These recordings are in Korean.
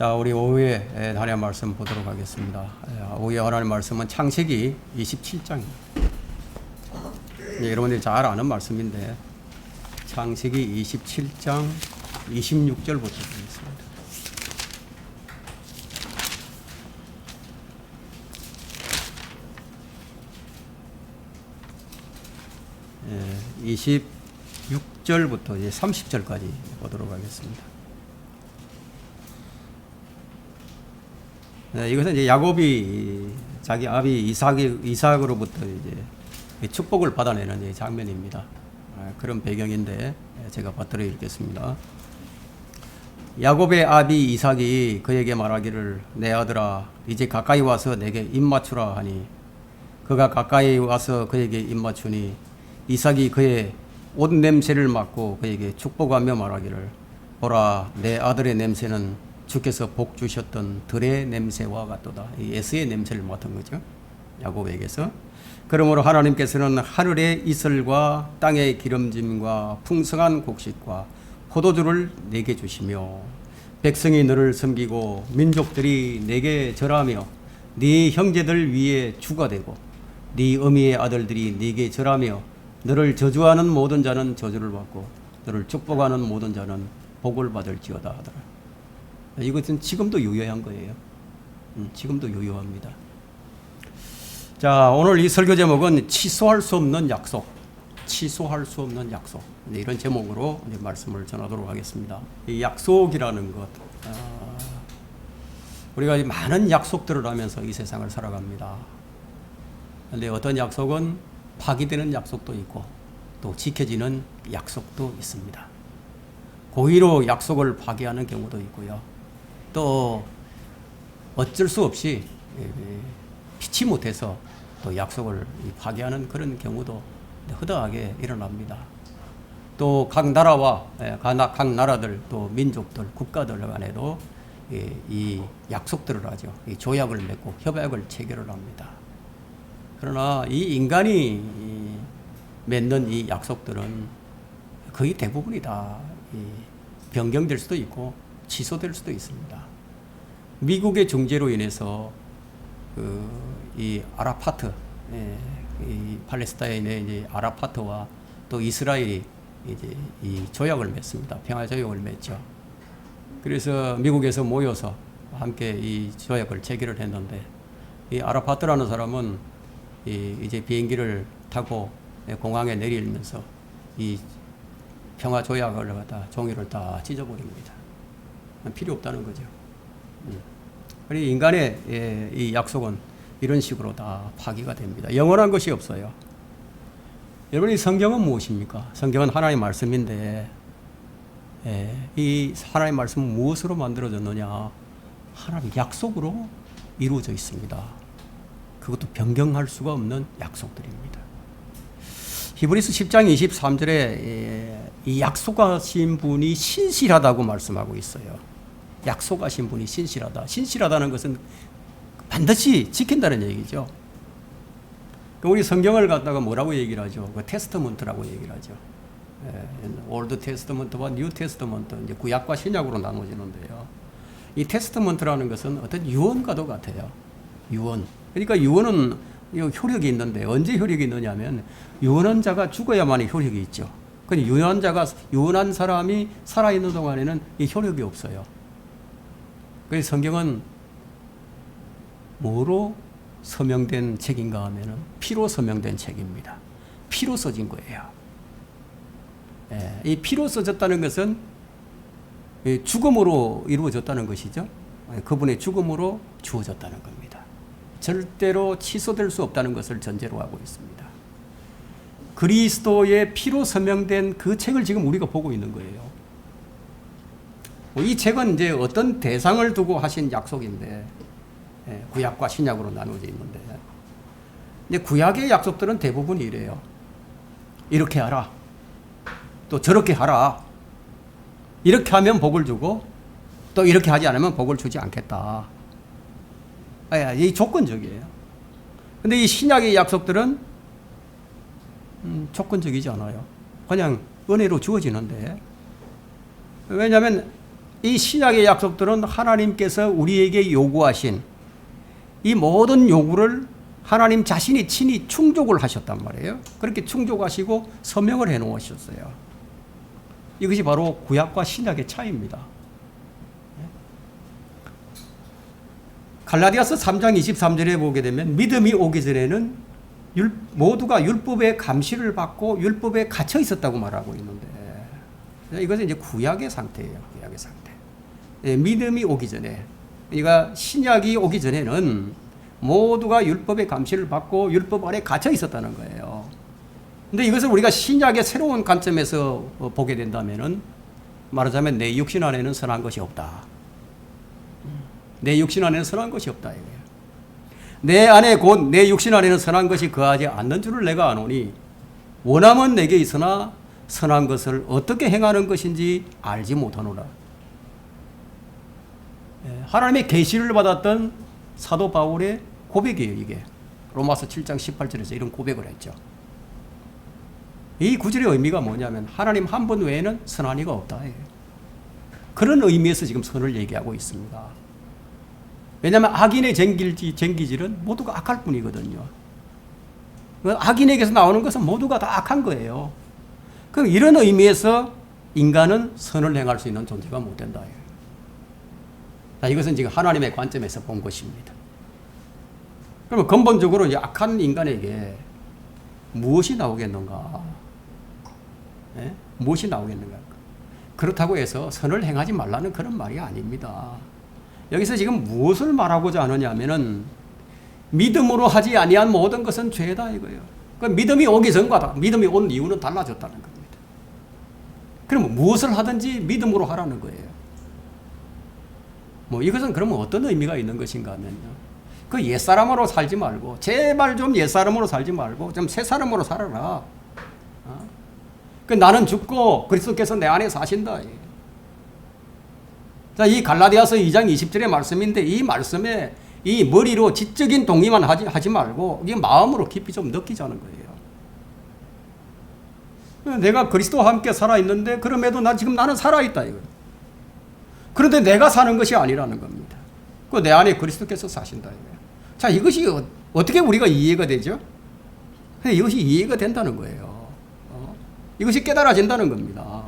자, 우리 오후에 하나님의 말씀 보도록 하겠습니다. 오후에 하나님의 말씀은 창세기 27장입니다. 여러분들이 잘 아는 말씀인데 창세기 27장 26절부터 보겠습니다. 26절부터 이제 30절까지 보도록 하겠습니다. 이것은 이제 야곱이 자기 아비 이삭으로부터 이제 축복을 받아내는 장면입니다. 그런 배경인데 제가 받들어 읽겠습니다. 야곱의 아비 이삭이 그에게 말하기를 내 아들아 이제 가까이 와서 내게 입 맞추라 하니 그가 가까이 와서 그에게 입 맞추니 이삭이 그의 옷 냄새를 맡고 그에게 축복하며 말하기를 보라 내 아들의 냄새는 주께서 복 주셨던 들의 냄새와 같도다. 이 에스의 냄새를 맡은 거죠. 야곱에게서. 그러므로 하나님께서는 하늘의 이슬과 땅의 기름짐과 풍성한 곡식과 포도주를 내게 주시며 백성이 너를 섬기고 민족들이 내게 절하며 네 형제들 위에 주가 되고 네 어미의 아들들이 네게 절하며 너를 저주하는 모든 자는 저주를 받고 너를 축복하는 모든 자는 복을 받을지어다 하더라. 이것은 지금도 유효한 거예요. 지금도 유효합니다. 자, 오늘 이 설교 제목은 취소할 수 없는 약속. 취소할 수 없는 약속. 이런 제목으로 이제 말씀을 전하도록 하겠습니다. 이 약속이라는 것. 우리가 많은 약속들을 하면서 이 세상을 살아갑니다. 그런데 어떤 약속은 파기되는 약속도 있고 또 지켜지는 약속도 있습니다. 고의로 약속을 파기하는 경우도 있고요. 또 어쩔 수 없이 피치 못해서 또 약속을 파기하는 그런 경우도 허다하게 일어납니다. 또 각 나라와 각 나라들 또 민족들 국가들 간에도 이 약속들을 하죠. 이 조약을 맺고 협약을 체결을 합니다. 그러나 이 인간이 맺는 이 약속들은 거의 대부분이 다 변경될 수도 있고 취소될 수도 있습니다. 미국의 중재로 인해서 이 아라파트, 이 팔레스타인의 이제 아라파트와 또 이스라엘이 이제 이 조약을 맺습니다. 평화 조약을 맺죠. 그래서 미국에서 모여서 함께 이 조약을 체결을 했는데 이 아라파트라는 사람은 이제 비행기를 타고 공항에 내리면서 이 평화 조약을 갖다 종이를 다 찢어버립니다. 필요 없다는 거죠. 그리고 인간의 이 약속은 이런 식으로 다 파기가 됩니다. 영원한 것이 없어요. 여러분, 이 성경은 무엇입니까? 성경은 하나님의 말씀인데, 이 하나님의 말씀은 무엇으로 만들어졌느냐? 하나님의 약속으로 이루어져 있습니다. 그것도 변경할 수가 없는 약속들입니다. 히브리서 10장 23절에 이 약속하신 분이 신실하다고 말씀하고 있어요. 약속하신 분이 신실하다. 신실하다는 것은 반드시 지킨다는 얘기죠. 우리 성경을 갖다가 뭐라고 얘기를 하죠? 그 테스터먼트라고 얘기를 하죠. 올드 테스터먼트와 뉴 테스터먼트, 이제 구약과 신약으로 나눠지는데요. 이 테스터먼트라는 것은 어떤 유언과도 같아요. 유언. 그러니까 유언은 효력이 있는데 언제 효력이 있느냐면 유언한 자가 죽어야만이 효력이 있죠. 근데 유언한 사람이 살아있는 동안에는 이 효력이 없어요. 그래서 성경은 뭐로 서명된 책인가 하면은 피로 서명된 책입니다. 피로 써진 거예요. 이 피로 써졌다는 것은 죽음으로 이루어졌다는 것이죠. 그분의 죽음으로 주어졌다는 겁니다. 절대로 취소될 수 없다는 것을 전제로 하고 있습니다. 그리스도의 피로 서명된 그 책을 지금 우리가 보고 있는 거예요. 이 책은 이제 어떤 대상을 두고 하신 약속인데, 구약과 신약으로 나누어져 있는데, 이제 구약의 약속들은 대부분 이래요. 이렇게 하라. 또 저렇게 하라. 이렇게 하면 복을 주고, 또 이렇게 하지 않으면 복을 주지 않겠다. 이 조건적이에요. 근데 이 신약의 약속들은 조건적이지 않아요. 그냥 은혜로 주어지는데, 왜냐하면 이 신약의 약속들은 하나님께서 우리에게 요구하신 이 모든 요구를 하나님 자신이 친히 충족을 하셨단 말이에요. 그렇게 충족하시고 서명을 해 놓으셨어요. 이것이 바로 구약과 신약의 차이입니다. 갈라디아서 3장 23절에 보게 되면 믿음이 오기 전에는 모두가 율법의 감시를 받고 율법에 갇혀 있었다고 말하고 있는데, 이것은 이제 구약의 상태예요. 구약의 상태. 믿음이 오기 전에, 그러니까 신약이 오기 전에는 모두가 율법의 감시를 받고 율법 아래 갇혀 있었다는 거예요. 근데 이것을 우리가 신약의 새로운 관점에서 보게 된다면은, 말하자면 내 육신 안에는 선한 것이 없다. 내 육신 안에는 선한 것이 없다 이거예요. 내 안에 곧 내 육신 안에는 선한 것이 거하지 않는 줄을 내가 아노니 원함은 내게 있으나 선한 것을 어떻게 행하는 것인지 알지 못하노라. 하나님의 계시를 받았던 사도 바울의 고백이에요. 이게 로마서 7장 18절에서 이런 고백을 했죠. 이 구절의 의미가 뭐냐면 하나님 한 분 외에는 선한 이가 없다. 그런 의미에서 지금 선을 얘기하고 있습니다. 왜냐하면 악인의 쟁기질은 모두가 악할 뿐이거든요. 악인에게서 나오는 것은 모두가 다 악한 거예요. 그럼 이런 의미에서 인간은 선을 행할 수 있는 존재가 못 된다. 이것은 지금 하나님의 관점에서 본 것입니다. 그러면 근본적으로 이 악한 인간에게 무엇이 나오겠는가? 예? 무엇이 나오겠는가? 그렇다고 해서 선을 행하지 말라는 그런 말이 아닙니다. 여기서 지금 무엇을 말하고자 하느냐면은 믿음으로 하지 아니한 모든 것은 죄다 이거예요. 그러니까 믿음이 오기 전과 믿음이 온 이유는 달라졌다는 겁니다. 그러면 무엇을 하든지 믿음으로 하라는 거예요. 이것은 그러면 어떤 의미가 있는 것인가 하면요. 그 옛사람으로 살지 말고 제발 좀 옛사람으로 살지 말고 좀 새사람으로 살아라. 나는 죽고 그리스도께서 내 안에 사신다. 자, 이 갈라디아서 2장 20절의 말씀인데 이 말씀에 이 머리로 지적인 동의만 하지 말고 이게 마음으로 깊이 좀 느끼자는 거예요. 내가 그리스도와 함께 살아있는데 그럼에도 나는 살아있다 이거예요. 그런데 내가 사는 것이 아니라는 겁니다. 내 안에 그리스도께서 사신다 이거예요. 자, 이것이 어떻게 우리가 이해가 되죠? 이것이 이해가 된다는 거예요. 이것이 깨달아진다는 겁니다.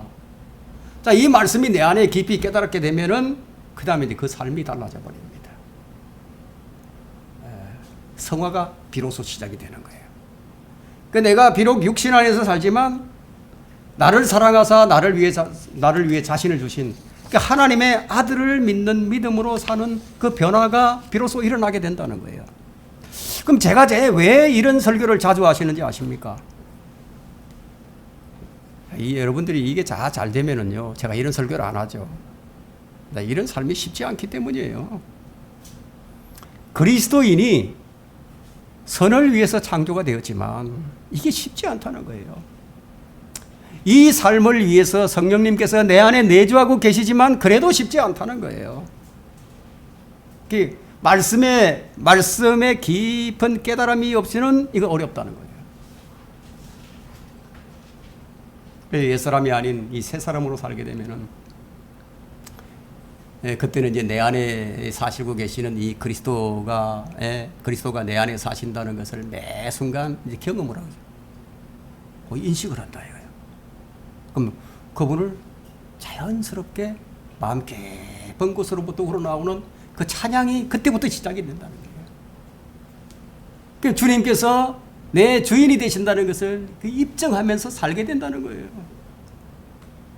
자, 이 말씀이 내 안에 깊이 깨달았게 되면은 그 다음에 그 삶이 달라져 버립니다. 성화가 비로소 시작이 되는 거예요. 내가 비록 육신 안에서 살지만 나를 사랑하사 나를 위해 자신을 주신 하나님의 아들을 믿는 믿음으로 사는 그 변화가 비로소 일어나게 된다는 거예요. 그럼 제가 왜 이런 설교를 자주 하시는지 아십니까? 여러분들이 이게 잘 되면은요, 제가 이런 설교를 안 하죠. 이런 삶이 쉽지 않기 때문이에요. 그리스도인이 선을 위해서 창조가 되었지만 이게 쉽지 않다는 거예요. 이 삶을 위해서 성령님께서 내 안에 내주하고 계시지만 그래도 쉽지 않다는 거예요. 말씀에 깊은 깨달음이 없이는 이거 어렵다는 거예요. 옛사람이 아닌 이 새 사람으로 살게 되면은 그때는 이제 내 안에 사시고 계시는 이 그리스도가 내 안에 사신다는 것을 매 순간 이제 경험을 하죠. 인식을 한다 이거예요. 그럼 그분을 자연스럽게 마음 깊은 곳으로부터 우러나오는 그 찬양이 그때부터 시작이 된다는 거예요. 그러니까 주님께서 내 주인이 되신다는 것을 입증하면서 살게 된다는 거예요.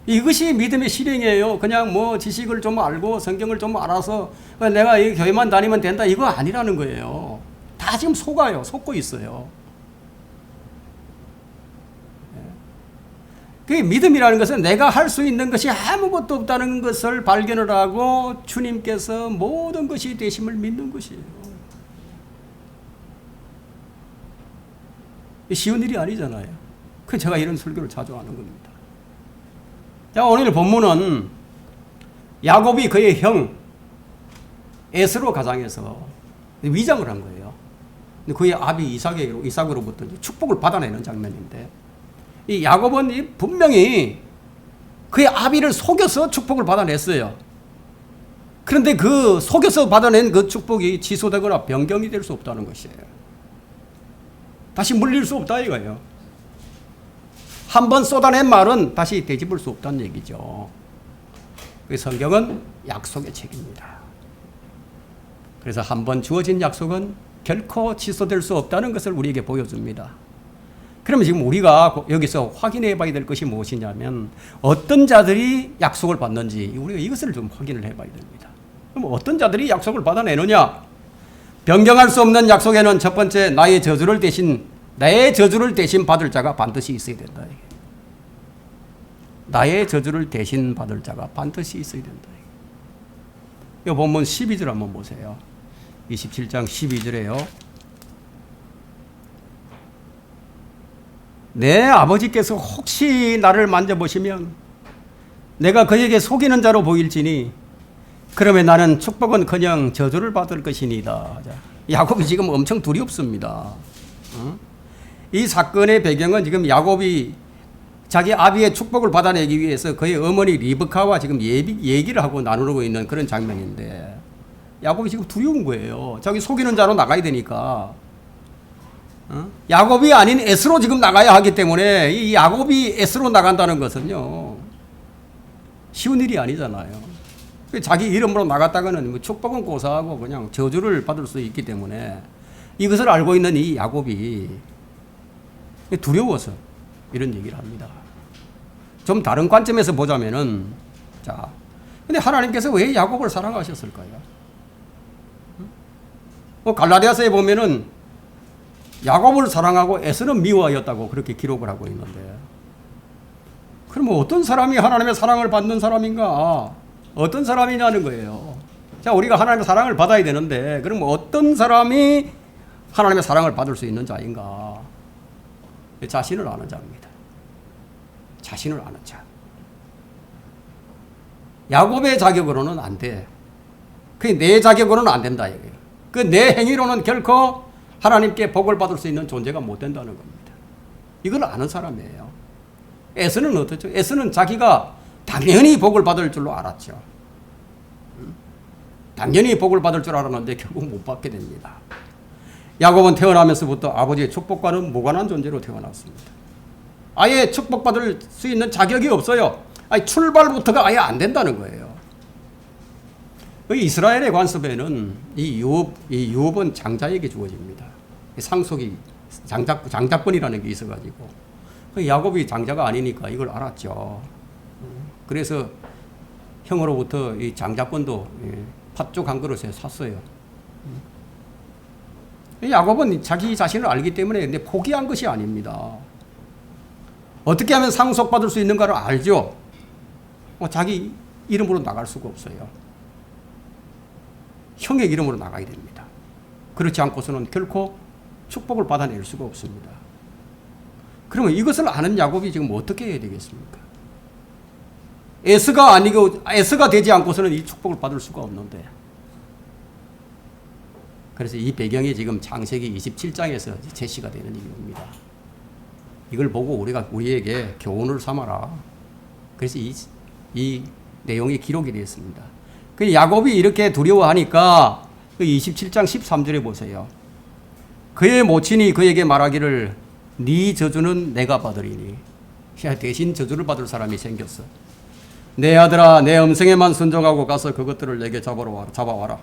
이것이 믿음의 실행이에요. 그냥 지식을 좀 알고 성경을 좀 알아서 내가 이 교회만 다니면 된다 이거 아니라는 거예요. 다 지금 속고 있어요. 그 믿음이라는 것은 내가 할 수 있는 것이 아무것도 없다는 것을 발견을 하고 주님께서 모든 것이 되심을 믿는 것이에요. 쉬운 일이 아니잖아요. 그래서 제가 이런 설교를 자주 하는 겁니다. 자, 오늘 본문은 야곱이 그의 형 에스로 가장에서 위장을 한 거예요. 그의 아비 이삭으로부터 축복을 받아내는 장면인데, 이 야곱은 분명히 그의 아비를 속여서 축복을 받아냈어요. 그런데 그 속에서 받아낸 그 축복이 취소되거나 변경이 될 수 없다는 것이에요. 다시 물릴 수 없다 이거예요. 한 번 쏟아낸 말은 다시 되짚을 수 없다는 얘기죠. 그 성경은 약속의 책입니다. 그래서 한 번 주어진 약속은 결코 취소될 수 없다는 것을 우리에게 보여줍니다. 그러면 지금 우리가 여기서 확인해 봐야 될 것이 무엇이냐면 어떤 자들이 약속을 받는지 우리가 이것을 좀 확인을 해 봐야 됩니다. 그럼 어떤 자들이 약속을 받아내느냐? 변경할 수 없는 약속에는 첫 번째 나의 저주를 대신 받을 자가 반드시 있어야 된다. 나의 저주를 대신 받을 자가 반드시 있어야 된다. 이 본문 12절 한번 보세요. 27장 12절에요. 내 아버지께서 혹시 나를 만져보시면 내가 그에게 속이는 자로 보일지니 그러면 나는 축복은커녕 저주를 받을 것이니이다. 야곱이 지금 엄청 두렵습니다. 이 사건의 배경은 지금 야곱이 자기 아비의 축복을 받아내기 위해서 그의 어머니 리브카와 지금 얘기를 하고 나누고 있는 그런 장면인데 야곱이 지금 두려운 거예요. 자기 속이는 자로 나가야 되니까. 야곱이 아닌 에스로 지금 나가야 하기 때문에 이 야곱이 에스로 나간다는 것은요 쉬운 일이 아니잖아요. 자기 이름으로 나갔다가는 뭐 축복은 고사하고 그냥 저주를 받을 수 있기 때문에 이것을 알고 있는 이 야곱이 두려워서 이런 얘기를 합니다. 좀 다른 관점에서 보자면은 자, 근데 하나님께서 왜 야곱을 사랑하셨을까요? 갈라디아서에 보면은 야곱을 사랑하고 에서는 미워하였다고 그렇게 기록을 하고 있는데, 그러면 어떤 사람이 하나님의 사랑을 받는 사람인가? 어떤 사람이냐는 거예요. 자, 우리가 하나님의 사랑을 받아야 되는데, 그럼 어떤 사람이 하나님의 사랑을 받을 수 있는 자인가? 자신을 아는 자입니다. 자신을 아는 자. 야곱의 자격으로는 안 돼. 그게 내 자격으로는 안 된다. 그 내 행위로는 결코 하나님께 복을 받을 수 있는 존재가 못 된다는 겁니다. 이걸 아는 사람이에요. 에서는 어떻죠? 에서는 자기가 당연히 복을 받을 줄로 알았죠. 당연히 복을 받을 줄 알았는데 결국 못 받게 됩니다. 야곱은 태어나면서부터 아버지의 축복과는 무관한 존재로 태어났습니다. 아예 축복받을 수 있는 자격이 없어요. 아니, 출발부터가 아예 안 된다는 거예요. 이스라엘의 관습에는 이 유업은 장자에게 주어집니다. 상속이 장자권이라는 게 있어가지고 야곱이 장자가 아니니까 이걸 알았죠. 그래서 형으로부터 이 장자권도 팥죽 한 그릇에 샀어요. 야곱은 자기 자신을 알기 때문에 근데 포기한 것이 아닙니다. 어떻게 하면 상속받을 수 있는가를 알죠. 자기 이름으로 나갈 수가 없어요. 형의 이름으로 나가야 됩니다. 그렇지 않고서는 결코 축복을 받아낼 수가 없습니다. 그러면 이것을 아는 야곱이 지금 어떻게 해야 되겠습니까? 에서가 되지 않고서는 이 축복을 받을 수가 없는데. 그래서 이 배경이 지금 창세기 27장에서 제시가 되는 이유입니다. 이걸 보고 우리에게 교훈을 삼아라. 그래서 이 내용이 기록이 되었습니다. 그 야곱이 이렇게 두려워하니까 그 27장 13절에 보세요. 그의 모친이 그에게 말하기를 네 저주는 내가 받으리니. 대신 저주를 받을 사람이 생겼어. 내 아들아, 내 음성에만 순종하고 가서 그것들을 내게 잡아와라.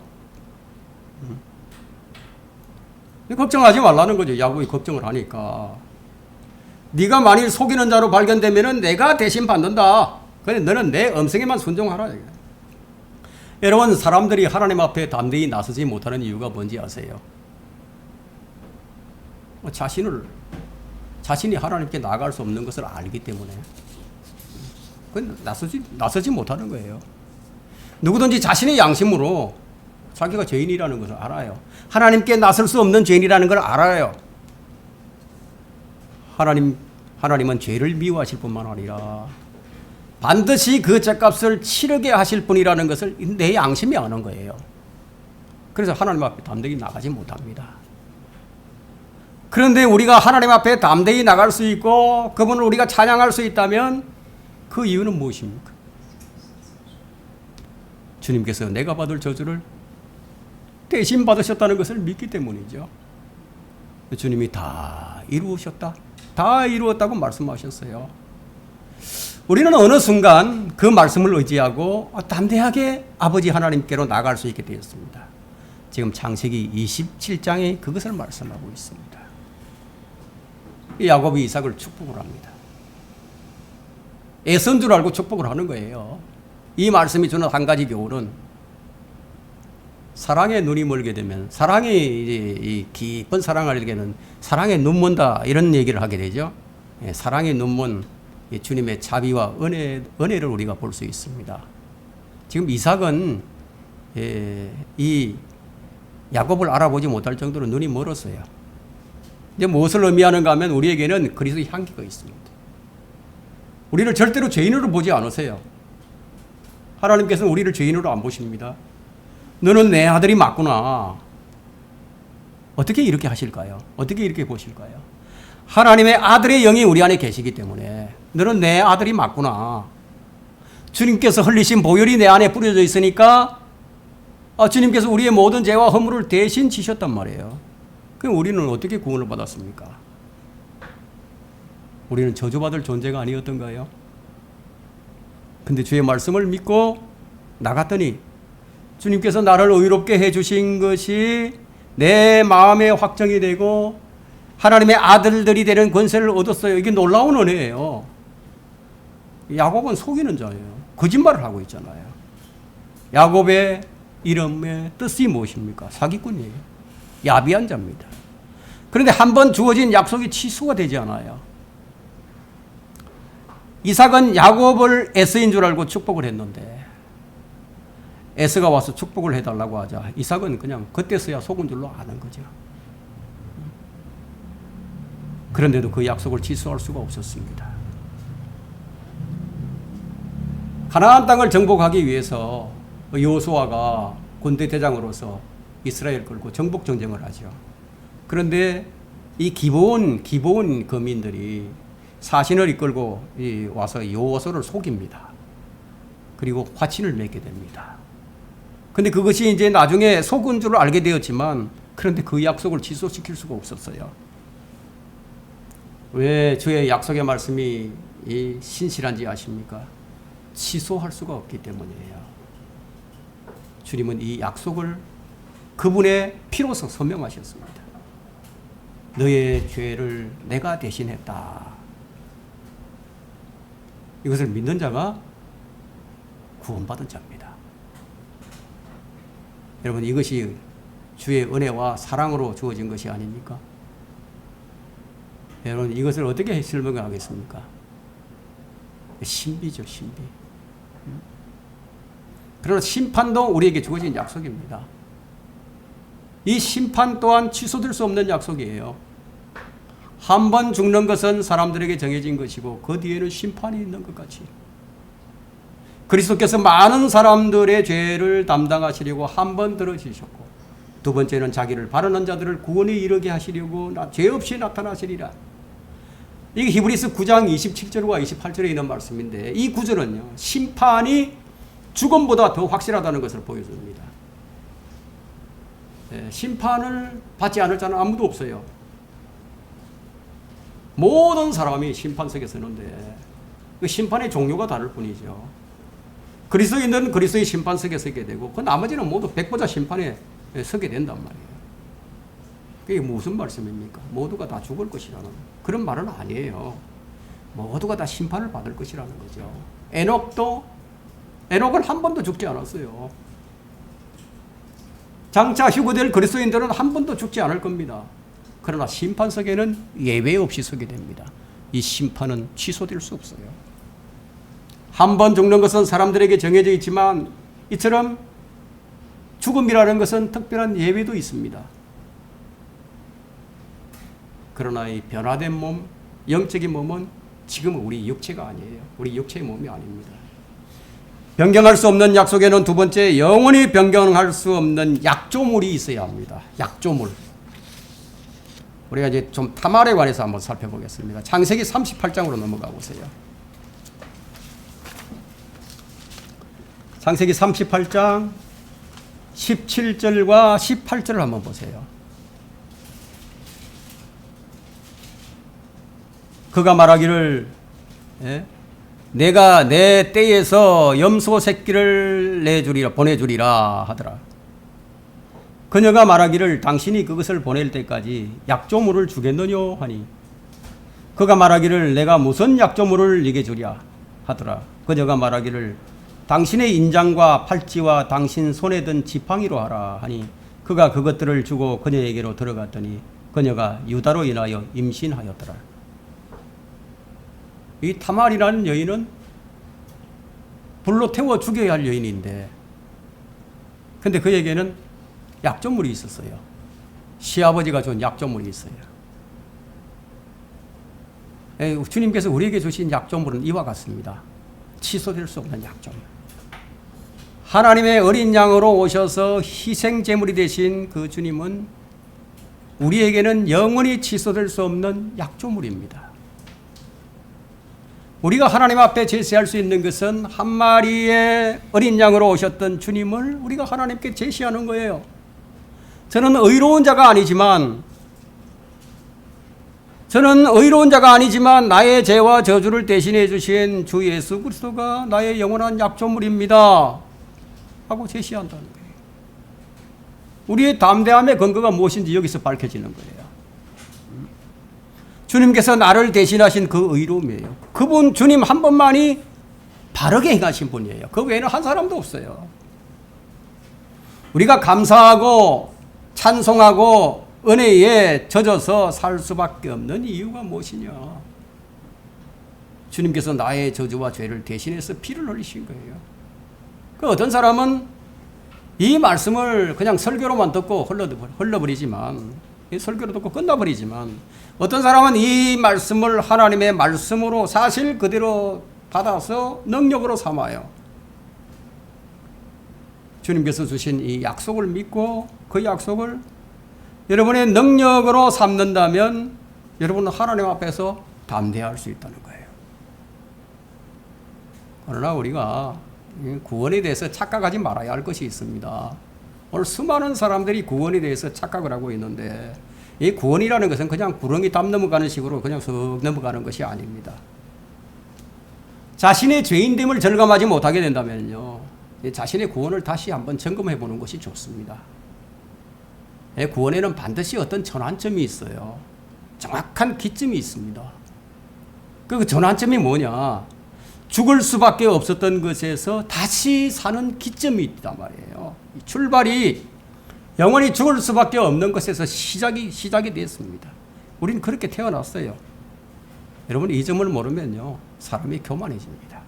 걱정하지 말라는 거죠. 야곱이 걱정을 하니까. 네가 만일 속이는 자로 발견되면은 내가 대신 받는다. 근데 너는 내 음성에만 순종하라. 여러분, 사람들이 하나님 앞에 담대히 나서지 못하는 이유가 뭔지 아세요? 자신이 하나님께 나아갈 수 없는 것을 알기 때문에 나서지 못하는 거예요. 누구든지 자신의 양심으로 자기가 죄인이라는 것을 알아요. 하나님께 나설 수 없는 죄인이라는 걸 알아요. 하나님은 죄를 미워하실 뿐만 아니라 반드시 그 죗값을 치르게 하실 분이라는 것을 내 양심이 아는 거예요. 그래서 하나님 앞에 담대히 나가지 못합니다. 그런데 우리가 하나님 앞에 담대히 나갈 수 있고 그분을 우리가 찬양할 수 있다면 그 이유는 무엇입니까? 주님께서 내가 받을 저주를 대신 받으셨다는 것을 믿기 때문이죠. 주님이 다 이루셨다. 다 이루었다고 말씀하셨어요. 우리는 어느 순간 그 말씀을 의지하고 담대하게 아버지 하나님께로 나갈 수 있게 되었습니다. 지금 창세기 27장에 그것을 말씀하고 있습니다. 야곱이 이삭을 축복을 합니다. 애선 줄 알고 축복을 하는 거예요. 이 말씀이 주는 한 가지 교훈은 사랑에 눈이 멀게 되면 사랑이 이 깊은 사랑을 알게는 사랑에 눈 먼다 이런 얘기를 하게 되죠. 사랑에 눈 먼 주님의 자비와 은혜를 우리가 볼 수 있습니다. 지금 이삭은 이 야곱을 알아보지 못할 정도로 눈이 멀었어요. 이제 무엇을 의미하는가 하면 우리에게는 그리스도의 향기가 있습니다. 우리를 절대로 죄인으로 보지 않으세요. 하나님께서는 우리를 죄인으로 안 보십니다. 너는 내 아들이 맞구나. 어떻게 이렇게 하실까요? 어떻게 이렇게 보실까요? 하나님의 아들의 영이 우리 안에 계시기 때문에 너는 내 아들이 맞구나. 주님께서 흘리신 보혈이 내 안에 뿌려져 있으니까 주님께서 우리의 모든 죄와 허물을 대신 지셨단 말이에요. 그럼 우리는 어떻게 구원을 받았습니까? 우리는 저주받을 존재가 아니었던가요? 근데 주의 말씀을 믿고 나갔더니 주님께서 나를 의롭게 해주신 것이 내 마음에 확정이 되고 하나님의 아들들이 되는 권세를 얻었어요. 이게 놀라운 은혜예요. 야곱은 속이는 자예요. 거짓말을 하고 있잖아요. 야곱의 이름의 뜻이 무엇입니까? 사기꾼이에요. 야비한 자입니다. 그런데 한 번 주어진 약속이 취소가 되지 않아요. 이삭은 야곱을 에서인 줄 알고 축복을 했는데 에서가 와서 축복을 해달라고 하자 이삭은 그냥 그때서야 속은 줄로 아는 거죠. 그런데도 그 약속을 취소할 수가 없었습니다. 가나안 땅을 정복하기 위해서 여호수아가 군대 대장으로서 이스라엘 끌고 정복 전쟁을 하죠. 그런데 이 기본 거민들이 사신을 이끌고 와서 여호수아를 속입니다. 그리고 화친을 맺게 됩니다. 근데 그것이 이제 나중에 속은 줄 알게 되었지만 그런데 그 약속을 취소시킬 수가 없었어요. 왜 주의 약속의 말씀이 신실한지 아십니까? 취소할 수가 없기 때문이에요. 주님은 이 약속을 그분의 피로서 서명하셨습니다. 너의 죄를 내가 대신했다. 이것을 믿는 자가 구원받은 자입니다. 여러분 이것이 주의 은혜와 사랑으로 주어진 것이 아닙니까? 여러분 이것을 어떻게 설명하겠습니까? 신비죠, 신비. 그러나 심판도 우리에게 주어진 약속입니다. 이 심판 또한 취소될 수 없는 약속이에요. 한 번 죽는 것은 사람들에게 정해진 것이고 그 뒤에는 심판이 있는 것 같이 그리스도께서 많은 사람들의 죄를 담당하시려고 한 번 들어지셨고 두 번째는 자기를 바르는 자들을 구원에 이르게 하시려고 죄 없이 나타나시리라. 이게 히브리서 9장 27절과 28절에 있는 말씀인데 이 구절은요 심판이 죽음보다 더 확실하다는 것을 보여줍니다. 심판을 받지 않을 자는 아무도 없어요. 모든 사람이 심판석에 서는데 그 심판의 종류가 다를 뿐이죠. 그리스도인들은 그리스도의 심판석에 서게 되고 그 나머지는 모두 백보자 심판에 서게 된단 말이에요. 그게 무슨 말씀입니까? 모두가 다 죽을 것이라는 그런 말은 아니에요. 모두가 다 심판을 받을 것이라는 거죠. 에녹은 한 번도 죽지 않았어요. 장차 휴거될 그리스도인들은 한 번도 죽지 않을 겁니다. 그러나 심판석에는 예외 없이 서게 됩니다. 이 심판은 취소될 수 없어요. 한 번 죽는 것은 사람들에게 정해져 있지만 이처럼 죽음이라는 것은 특별한 예외도 있습니다. 그러나 이 변화된 몸, 영적인 몸은 지금은 우리 육체가 아니에요. 우리 육체의 몸이 아닙니다. 변경할 수 없는 약속에는 두 번째, 영원히 변경할 수 없는 약조물이 있어야 합니다. 약조물. 우리가 이제 좀 타말에 관해서 한번 살펴보겠습니다. 창세기 38장으로 넘어가 보세요. 창세기 38장 17절과 18절을 한번 보세요. 그가 말하기를 내가 내 때에서 염소 새끼를 보내주리라 하더라. 그녀가 말하기를 당신이 그것을 보낼 때까지 약조물을 주겠느뇨 하니 그가 말하기를 내가 무슨 약조물을 네게 주랴 하더라. 그녀가 말하기를 당신의 인장과 팔찌와 당신 손에 든 지팡이로 하라 하니 그가 그것들을 주고 그녀에게로 들어갔더니 그녀가 유다로 인하여 임신하였더라. 이 타말이라는 여인은 불로 태워 죽여야 할 여인인데 근데 그에게는 약조물이 있었어요. 시아버지가 준 약조물이 있어요. 주님께서 우리에게 주신 약조물은 이와 같습니다. 취소될 수 없는 약조물. 하나님의 어린 양으로 오셔서 희생 제물이 되신 그 주님은 우리에게는 영원히 취소될 수 없는 약조물입니다. 우리가 하나님 앞에 제시할 수 있는 것은 한 마리의 어린 양으로 오셨던 주님을 우리가 하나님께 제시하는 거예요. 저는 의로운 자가 아니지만 나의 죄와 저주를 대신해 주신 주 예수 그리스도가 나의 영원한 약조물입니다 하고 제시한다는 거예요. 우리의 담대함의 근거가 무엇인지 여기서 밝혀지는 거예요. 주님께서 나를 대신하신 그 의로움이에요. 그분 주님 한 분만이 바르게 행하신 분이에요. 그 외에는 한 사람도 없어요. 우리가 감사하고 찬송하고 은혜에 젖어서 살 수밖에 없는 이유가 무엇이냐? 주님께서 나의 저주와 죄를 대신해서 피를 흘리신 거예요. 그 어떤 사람은 이 말씀을 그냥 설교로만 듣고 흘러버리지만, 설교로 듣고 끝나버리지만, 어떤 사람은 이 말씀을 하나님의 말씀으로 사실 그대로 받아서 능력으로 삼아요. 주님께서 주신 이 약속을 믿고 그 약속을 여러분의 능력으로 삼는다면 여러분은 하나님 앞에서 담대할 수 있다는 거예요. 그러나 우리가 구원에 대해서 착각하지 말아야 할 것이 있습니다. 오늘 수많은 사람들이 구원에 대해서 착각을 하고 있는데 이 구원이라는 것은 그냥 구렁이 담 넘어가는 식으로 그냥 슥 넘어가는 것이 아닙니다. 자신의 죄인됨을 절감하지 못하게 된다면요, 자신의 구원을 다시 한번 점검해 보는 것이 좋습니다. 구원에는 반드시 어떤 전환점이 있어요. 정확한 기점이 있습니다. 그 전환점이 뭐냐? 죽을 수밖에 없었던 것에서 다시 사는 기점이 있단 말이에요. 출발이 영원히 죽을 수밖에 없는 것에서 시작이 됐습니다. 우리는 그렇게 태어났어요. 여러분 이 점을 모르면요, 사람이 교만해집니다.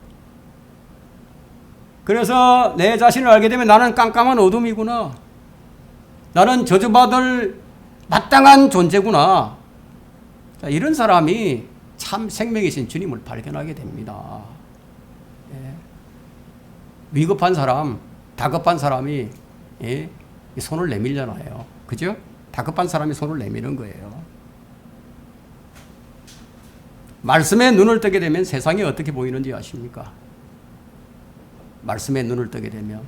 그래서 내 자신을 알게 되면 나는 깜깜한 어둠이구나. 나는 저주받을 마땅한 존재구나. 자, 이런 사람이 참 생명이신 주님을 발견하게 됩니다. 예. 위급한 사람, 다급한 사람이 손을 내밀잖아요. 그죠? 다급한 사람이 손을 내미는 거예요. 말씀에 눈을 뜨게 되면 세상이 어떻게 보이는지 아십니까? 말씀에 눈을 뜨게 되면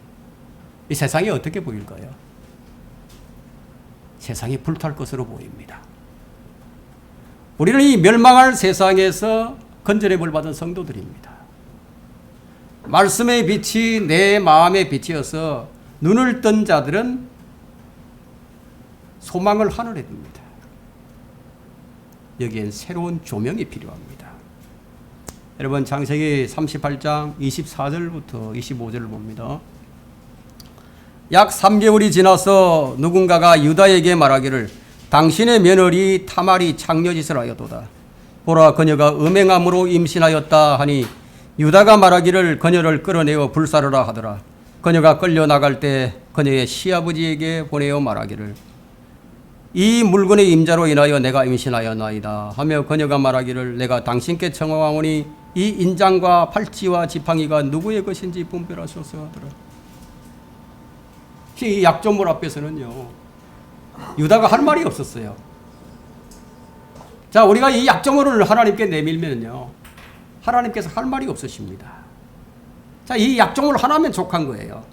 이 세상이 어떻게 보일까요? 세상이 불탈 것으로 보입니다. 우리는 이 멸망할 세상에서 건져내볼 받은 성도들입니다. 말씀의 빛이 내 마음의 빛이어서 눈을 뜬 자들은 소망을 하늘에 둡니다. 여기엔 새로운 조명이 필요합니다. 여러분 창세기 38장 24절부터 25절을 봅니다. 약 3개월이 지나서 누군가가 유다에게 말하기를 당신의 며느리 타말이 창녀짓을 하였도다. 보라 그녀가 음행함으로 임신하였다 하니 유다가 말하기를 그녀를 끌어내어 불사르라 하더라. 그녀가 끌려나갈 때 그녀의 시아버지에게 보내어 말하기를 이 물건의 임자로 인하여 내가 임신하였나이다 하며 그녀가 말하기를 내가 당신께 청하오니 이 인장과 팔찌와 지팡이가 누구의 것인지 분별하소서 하더라. 이 약조물 앞에서는요, 유다가 할 말이 없었어요. 자, 우리가 이 약조물을 하나님께 내밀면요, 하나님께서 할 말이 없으십니다. 자, 이 약종을 하나면 족한 거예요.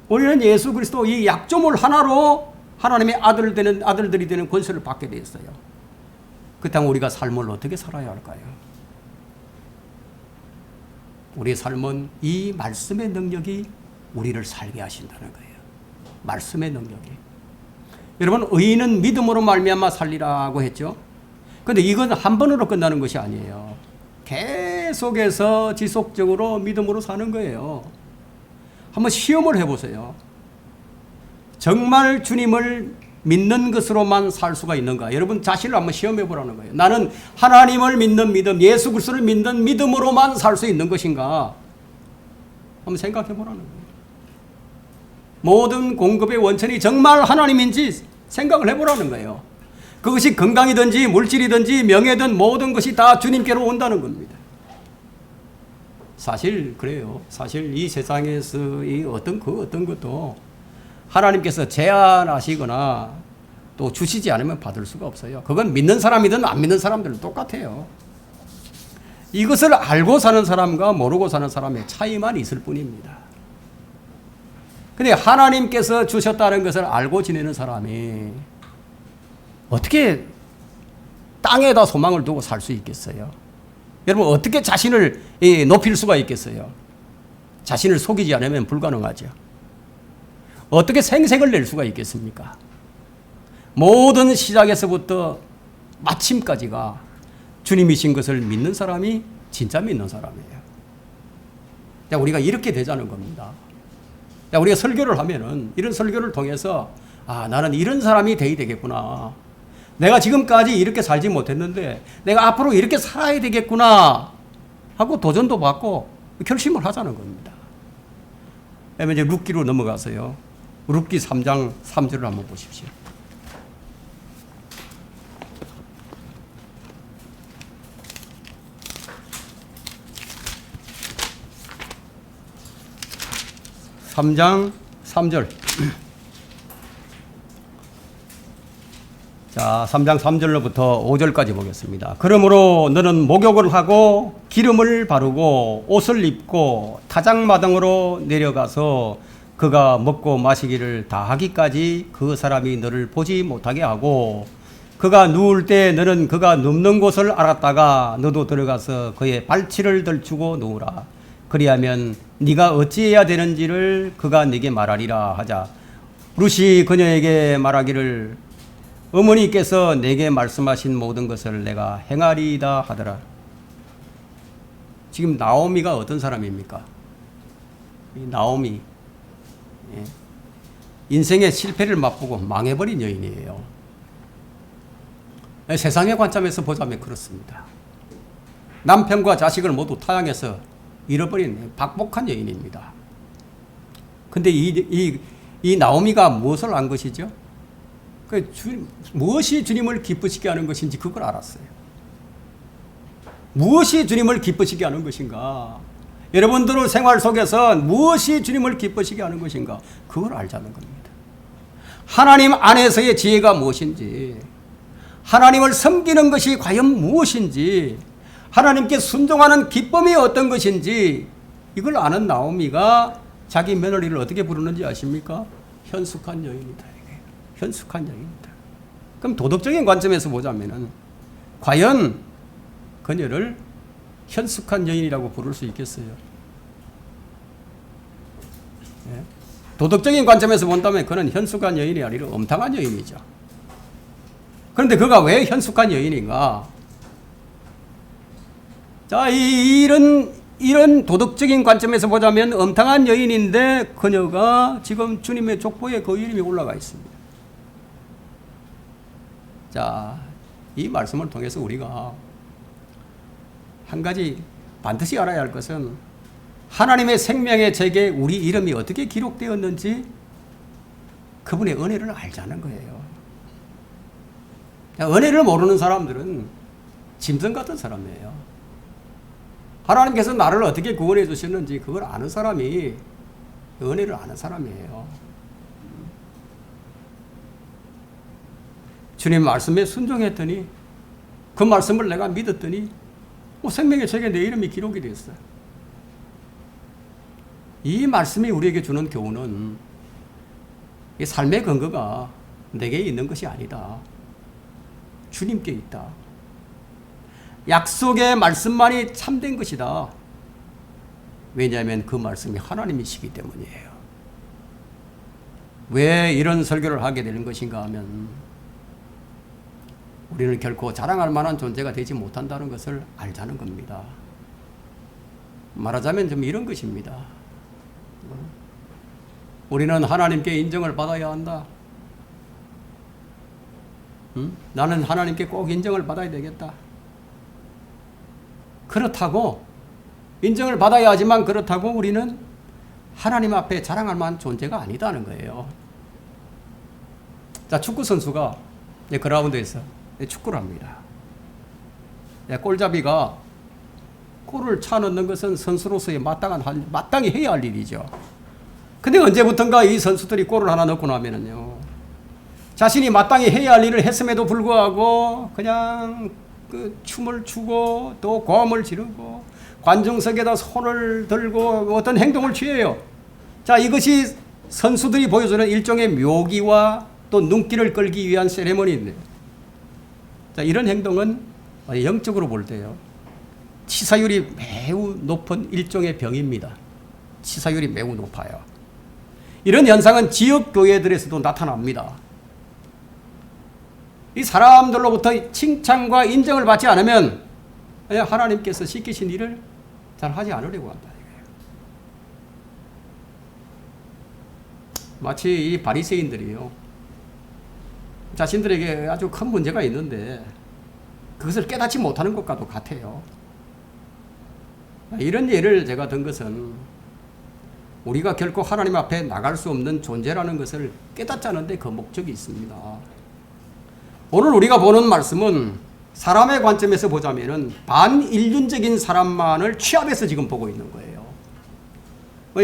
우리는 예수 그리스도 이 약종을 하나로 하나님의 아들들이 되는 권세를 받게 되었어요. 그렇다면 우리가 삶을 어떻게 살아야 할까요? 우리의 삶은 이 말씀의 능력이 우리를 살게 하신다는 거예요. 말씀의 능력이. 여러분, 의인은 믿음으로 말미암아 살리라고 했죠. 그런데 이건 한 번으로 끝나는 것이 아니에요. 계속해서 지속적으로 믿음으로 사는 거예요. 한번 시험을 해보세요. 정말 주님을 믿는 것으로만 살 수가 있는가? 여러분 자신을 한번 시험해 보라는 거예요. 나는 하나님을 믿는 믿음, 예수 그리스도를 믿는 믿음으로만 살 수 있는 것인가? 한번 생각해 보라는 거예요. 모든 공급의 원천이 정말 하나님인지 생각을 해보라는 거예요. 그것이 건강이든지 물질이든지 명예든 모든 것이 다 주님께로 온다는 겁니다. 사실 그래요. 사실 이 세상에서 이 어떤 것도 하나님께서 제한하시거나 또 주시지 않으면 받을 수가 없어요. 그건 믿는 사람이든 안 믿는 사람들은 똑같아요. 이것을 알고 사는 사람과 모르고 사는 사람의 차이만 있을 뿐입니다. 근데 하나님께서 주셨다는 것을 알고 지내는 사람이 어떻게 땅에다 소망을 두고 살 수 있겠어요? 여러분 어떻게 자신을 높일 수가 있겠어요? 자신을 속이지 않으면 불가능하죠. 어떻게 생색을 낼 수가 있겠습니까? 모든 시작에서부터 마침까지가 주님이신 것을 믿는 사람이 진짜 믿는 사람이에요. 우리가 이렇게 되자는 겁니다. 우리가 설교를 하면은 이런 설교를 통해서 나는 이런 사람이 돼야 되겠구나. 내가 지금까지 이렇게 살지 못했는데 내가 앞으로 이렇게 살아야 되겠구나 하고 도전도 받고 결심을 하자는 겁니다. 그러면 이제 룻기로 넘어가서요. 룻기 3장 3절을 한번 보십시오. (3장 3절) 자, 3장 3절로부터 5절까지 보겠습니다. 그러므로 너는 목욕을 하고 기름을 바르고 옷을 입고 타작마당으로 내려가서 그가 먹고 마시기를 다 하기까지 그 사람이 너를 보지 못하게 하고 그가 누울 때 너는 그가 눕는 곳을 알았다가 너도 들어가서 그의 발치를 들추고 누우라. 그리하면 네가 어찌해야 되는지를 그가 네게 말하리라 하자. 룻이 그녀에게 말하기를 어머니께서 내게 말씀하신 모든 것을 내가 행하리이다 하더라. 지금 나오미가 어떤 사람입니까? 나오미 인생의 실패를 맛보고 망해버린 여인이에요. 세상의 관점에서 보자면 그렇습니다. 남편과 자식을 모두 타향해서 잃어버린 박복한 여인입니다. 근데 이 나오미가 무엇을 안 것이죠? 무엇이 주님을 기쁘시게 하는 것인지 그걸 알았어요. 무엇이 주님을 기쁘시게 하는 것인가? 여러분들의 생활 속에서 무엇이 주님을 기쁘시게 하는 것인가? 그걸 알자는 겁니다. 하나님 안에서의 지혜가 무엇인지, 하나님을 섬기는 것이 과연 무엇인지, 하나님께 순종하는 기쁨이 어떤 것인지 이걸 아는 나오미가 자기 며느리를 어떻게 부르는지 아십니까? 현숙한 여인이다. 현숙한 여인이다. 그럼 도덕적인 관점에서 보자면은 과연 그녀를 현숙한 여인이라고 부를 수 있겠어요? 예? 도덕적인 관점에서 본다면 그는 현숙한 여인이 아니라 엄탕한 여인이죠. 그런데 그가 왜 현숙한 여인인가? 자, 이런 도덕적인 관점에서 보자면 엄탕한 여인인데 그녀가 지금 주님의 족보에 그 이름이 올라가 있습니다. 자, 이 말씀을 통해서 우리가 한 가지 반드시 알아야 할 것은 하나님의 생명의 책에 우리 이름이 어떻게 기록되었는지 그분의 은혜를 알자는 거예요. 은혜를 모르는 사람들은 짐승 같은 사람이에요. 하나님께서 나를 어떻게 구원해 주셨는지 그걸 아는 사람이 은혜를 아는 사람이에요. 주님 말씀에 순종했더니 그 말씀을 내가 믿었더니 생명의 책에 내 이름이 기록이 됐어요. 이 말씀이 우리에게 주는 교훈은 이 삶의 근거가 내게 있는 것이 아니다. 주님께 있다. 약속의 말씀만이 참된 것이다. 왜냐하면 그 말씀이 하나님이시기 때문이에요. 왜 이런 설교를 하게 되는 것인가 하면 우리는 결코 자랑할 만한 존재가 되지 못한다는 것을 알자는 겁니다. 말하자면 좀 이런 것입니다. 우리는 하나님께 인정을 받아야 한다. 나는 하나님께 꼭 인정을 받아야 되겠다. 그렇다고 인정을 받아야 하지만 그렇다고 우리는 하나님 앞에 자랑할 만한 존재가 아니다는 거예요. 자, 축구 선수가 그라운드에서 축구를 합니다. 골잡이가 골을 차 넣는 것은 선수로서의 마땅히 해야 할 일이죠. 근데 언제부턴가 이 선수들이 골을 하나 넣고 나면은요, 자신이 마땅히 해야 할 일을 했음에도 불구하고 그냥 그 춤을 추고 또 고함을 지르고 관중석에다 손을 들고 어떤 행동을 취해요. 자, 이것이 선수들이 보여주는 일종의 묘기와 또 눈길을 끌기 위한 세레머니인데, 자, 이런 행동은 영적으로 볼 때요, 치사율이 매우 높은 일종의 병입니다. 치사율이 매우 높아요. 이런 현상은 지역 교회들에서도 나타납니다. 이 사람들로부터 칭찬과 인정을 받지 않으면 하나님께서 시키신 일을 잘 하지 않으려고 한다. 마치 이 바리새인들이요, 자신들에게 아주 큰 문제가 있는데 그것을 깨닫지 못하는 것과도 같아요. 이런 예를 제가 든 것은 우리가 결코 하나님 앞에 나갈 수 없는 존재라는 것을 깨닫지 않는데 그 목적이 있습니다. 오늘 우리가 보는 말씀은 사람의 관점에서 보자면은 반인륜적인 사람만을 취합해서 지금 보고 있는 거예요.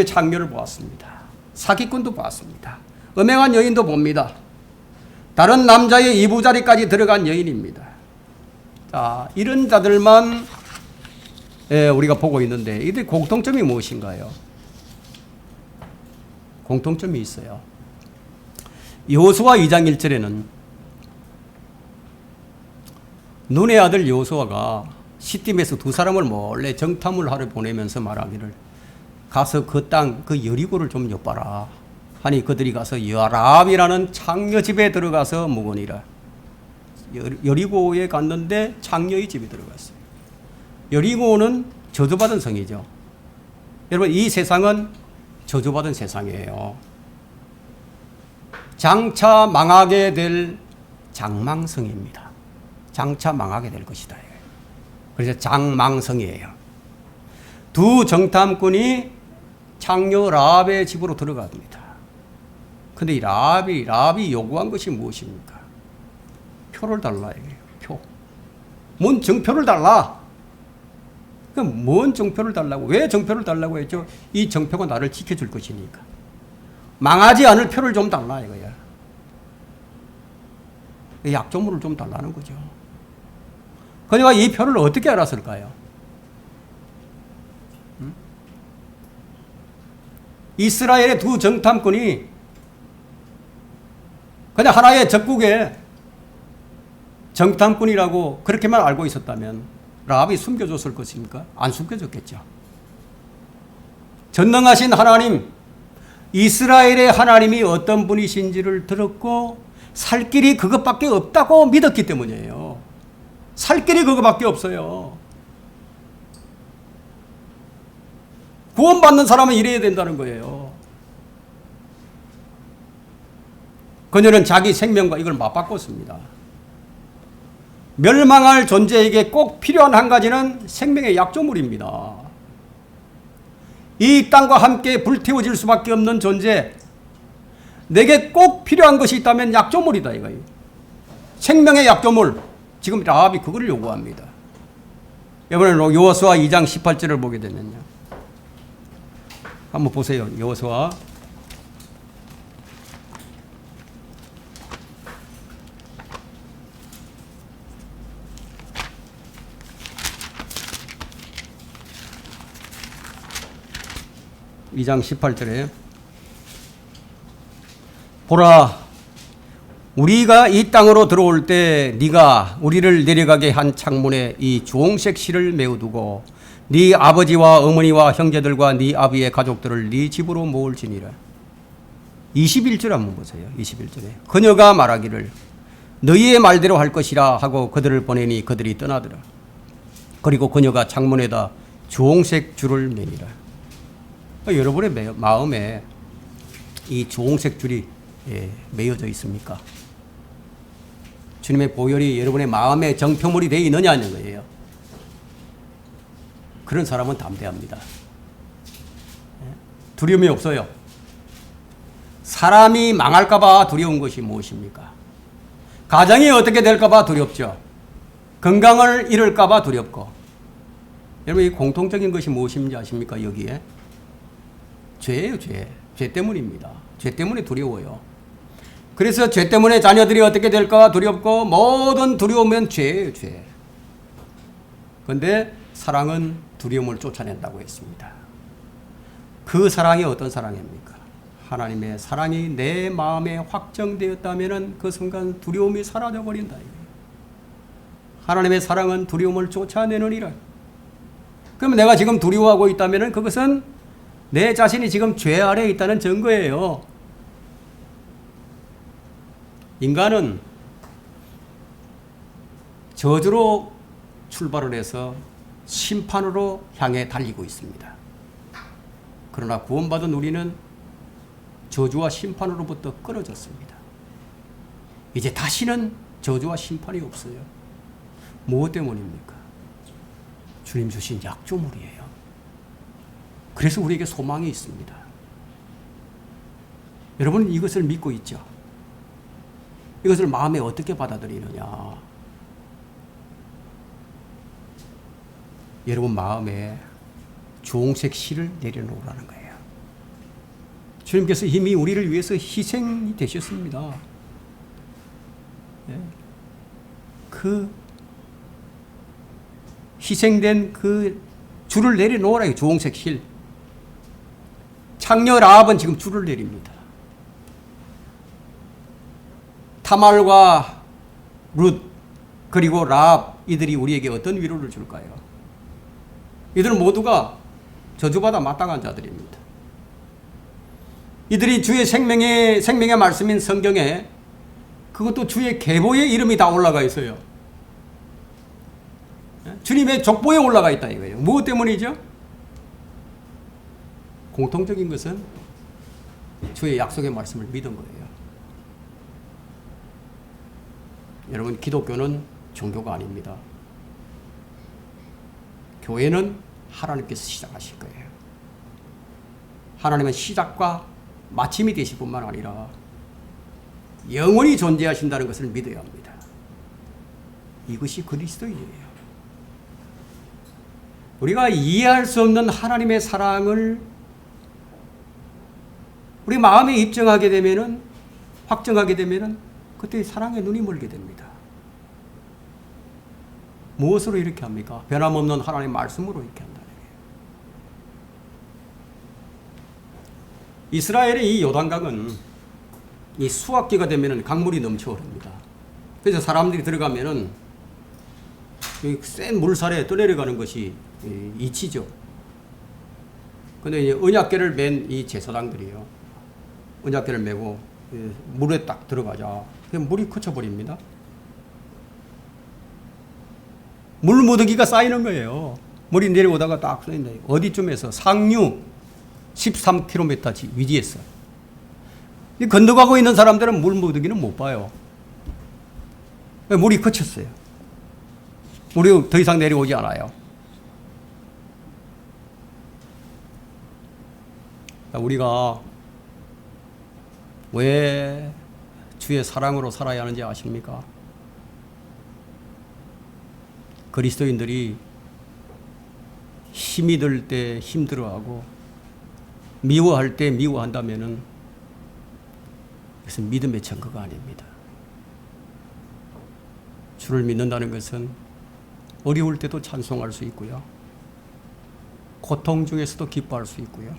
창녀를 보았습니다. 사기꾼도 보았습니다. 음행한 여인도 봅니다. 다른 남자의 이부자리까지 들어간 여인입니다. 자, 이런 자들만 우리가 보고 있는데 이들 공통점이 무엇인가요? 공통점이 있어요. 여호수아 2장 1절에는 눈의 아들 여호수아가 시딤에서 두 사람을 몰래 정탐을 하러 보내면서 말하기를, 가서 그 땅, 그 여리고를 좀 엿봐라 하니 그들이 가서 라합이라는 창녀 집에 들어가서 묵으니라. 여리고에 갔는데 창녀의 집에 들어갔어요. 여리고는 저주받은 성이죠. 여러분, 이 세상은 저주받은 세상이에요. 장차 망하게 될 장망성입니다. 장차 망하게 될 것이다. 그래서 장망성이에요. 두 정탐꾼이 창녀 라합의 집으로 들어갑니다. 근데 이 라합이 요구한 것이 무엇입니까? 표를 달라 이거예요. 표. 뭔 정표를 달라? 그럼 뭔 정표를 달라고? 왜 정표를 달라고 했죠? 이 정표가 나를 지켜줄 것이니까. 망하지 않을 표를 좀 달라 이거야. 약조물을 좀 달라는 거죠. 그러니까 이 표를 어떻게 알았을까요? 이스라엘의 두 정탐꾼이 그냥 하나의 적국의 정탐꾼이라고 그렇게만 알고 있었다면 라합이 숨겨줬을 것입니까? 안 숨겨줬겠죠. 전능하신 하나님, 이스라엘의 하나님이 어떤 분이신지를 들었고 살 길이 그것밖에 없다고 믿었기 때문이에요. 살 길이 그것밖에 없어요. 구원받는 사람은 이래야 된다는 거예요. 그녀는 자기 생명과 이걸 맞바꿨습니다. 멸망할 존재에게 꼭 필요한 한 가지는 생명의 약조물입니다. 이 땅과 함께 불태워질 수밖에 없는 존재, 내게 꼭 필요한 것이 있다면 약조물이다 이거예요. 생명의 약조물. 지금 라합이 그걸 요구합니다. 이번에는 여호수아 2장 18절을 보게 되면요, 한번 보세요. 여호수아 2장 18절에 보라 우리가 이 땅으로 들어올 때 네가 우리를 내려가게 한 창문에 이 주홍색 실을 메어두고 네 아버지와 어머니와 형제들과 네 아비의 가족들을 네 집으로 모을지니라. 21절 한번 보세요. 21절에 그녀가 말하기를 너희의 말대로 할 것이라 하고 그들을 보내니 그들이 떠나더라. 그리고 그녀가 창문에다 주홍색 줄을 매니라. 여러분의 마음에 이 주홍색 줄이 매여져 있습니까? 주님의 보혈이 여러분의 마음에 정표물이 되어 있느냐는 거예요. 그런 사람은 담대합니다. 두려움이 없어요. 사람이 망할까 봐 두려운 것이 무엇입니까? 가정이 어떻게 될까 봐 두렵죠. 건강을 잃을까 봐 두렵고. 여러분 이 공통적인 것이 무엇인지 아십니까? 여기에 죄예요. 죄 때문입니다. 죄 때문에 두려워요. 그래서 죄 때문에 자녀들이 어떻게 될까 두렵고 모든 두려움은 죄예요. 죄. 그런데 사랑은 두려움을 쫓아낸다고 했습니다. 그 사랑이 어떤 사랑입니까? 하나님의 사랑이 내 마음에 확정되었다면 그 순간 두려움이 사라져버린다. 하나님의 사랑은 두려움을 쫓아내느니라. 그러면 내가 지금 두려워하고 있다면 그것은 내 자신이 지금 죄 아래에 있다는 증거예요. 인간은 저주로 출발을 해서 심판으로 향해 달리고 있습니다. 그러나 구원받은 우리는 저주와 심판으로부터 끊어졌습니다. 이제 다시는 저주와 심판이 없어요. 무엇 때문입니까? 주님 주신 약조물이에요. 그래서 우리에게 소망이 있습니다. 여러분은 이것을 믿고 있죠? 이것을 마음에 어떻게 받아들이느냐? 여러분 마음에 주홍색 실을 내려놓으라는 거예요. 주님께서 이미 우리를 위해서 희생이 되셨습니다. 그 희생된 그 줄을 내려놓으라. 주홍색 실. 창녀 라합은 지금 줄을 내립니다. 타말과 룻 그리고 라합 이들이 우리에게 어떤 위로를 줄까요? 이들은 모두가 저주받아 마땅한 자들입니다. 이들이 주의 생명의 말씀인 성경에 그것도 주의 계보의 이름이 다 올라가 있어요. 주님의 족보에 올라가 있다 이거예요. 무엇 때문이죠? 공통적인 것은 주의 약속의 말씀을 믿은 거예요. 여러분 기독교는 종교가 아닙니다. 교회는 하나님께서 시작하실 거예요. 하나님은 시작과 마침이 되실 뿐만 아니라 영원히 존재하신다는 것을 믿어야 합니다. 이것이 그리스도인이에요. 우리가 이해할 수 없는 하나님의 사랑을 우리 마음에 입증하게 되면은 확정하게 되면은 그때 사랑에 눈이 멀게 됩니다. 무엇으로 이렇게 합니까? 변함없는 하나님의 말씀으로 이렇게 한다는 거예요. 이스라엘의 이 요단강은 이 수확기가 되면은 강물이 넘쳐 흐릅니다. 그래서 사람들이 들어가면은 센 물살에 떠내려가는 것이 이치죠. 근데 이제 언약궤를 맨 이 제사장들이요. 언약궤를 메고 물에 딱 들어가자. 물이 그쳐버립니다. 물 무더기가 쌓이는 거예요. 물이 내려오다가 딱 쌓인다. 어디쯤에서 상류 13km 위지에서. 건너가고 있는 사람들은 물 무더기는 못 봐요. 물이 그쳤어요. 물이 더 이상 내려오지 않아요. 우리가 왜 주의 사랑으로 살아야 하는지 아십니까? 그리스도인들이 힘이 들 때 힘들어하고 미워할 때 미워한다면은 그것은 믿음의 증거가 아닙니다. 주를 믿는다는 것은 어려울 때도 찬송할 수 있고요. 고통 중에서도 기뻐할 수 있고요.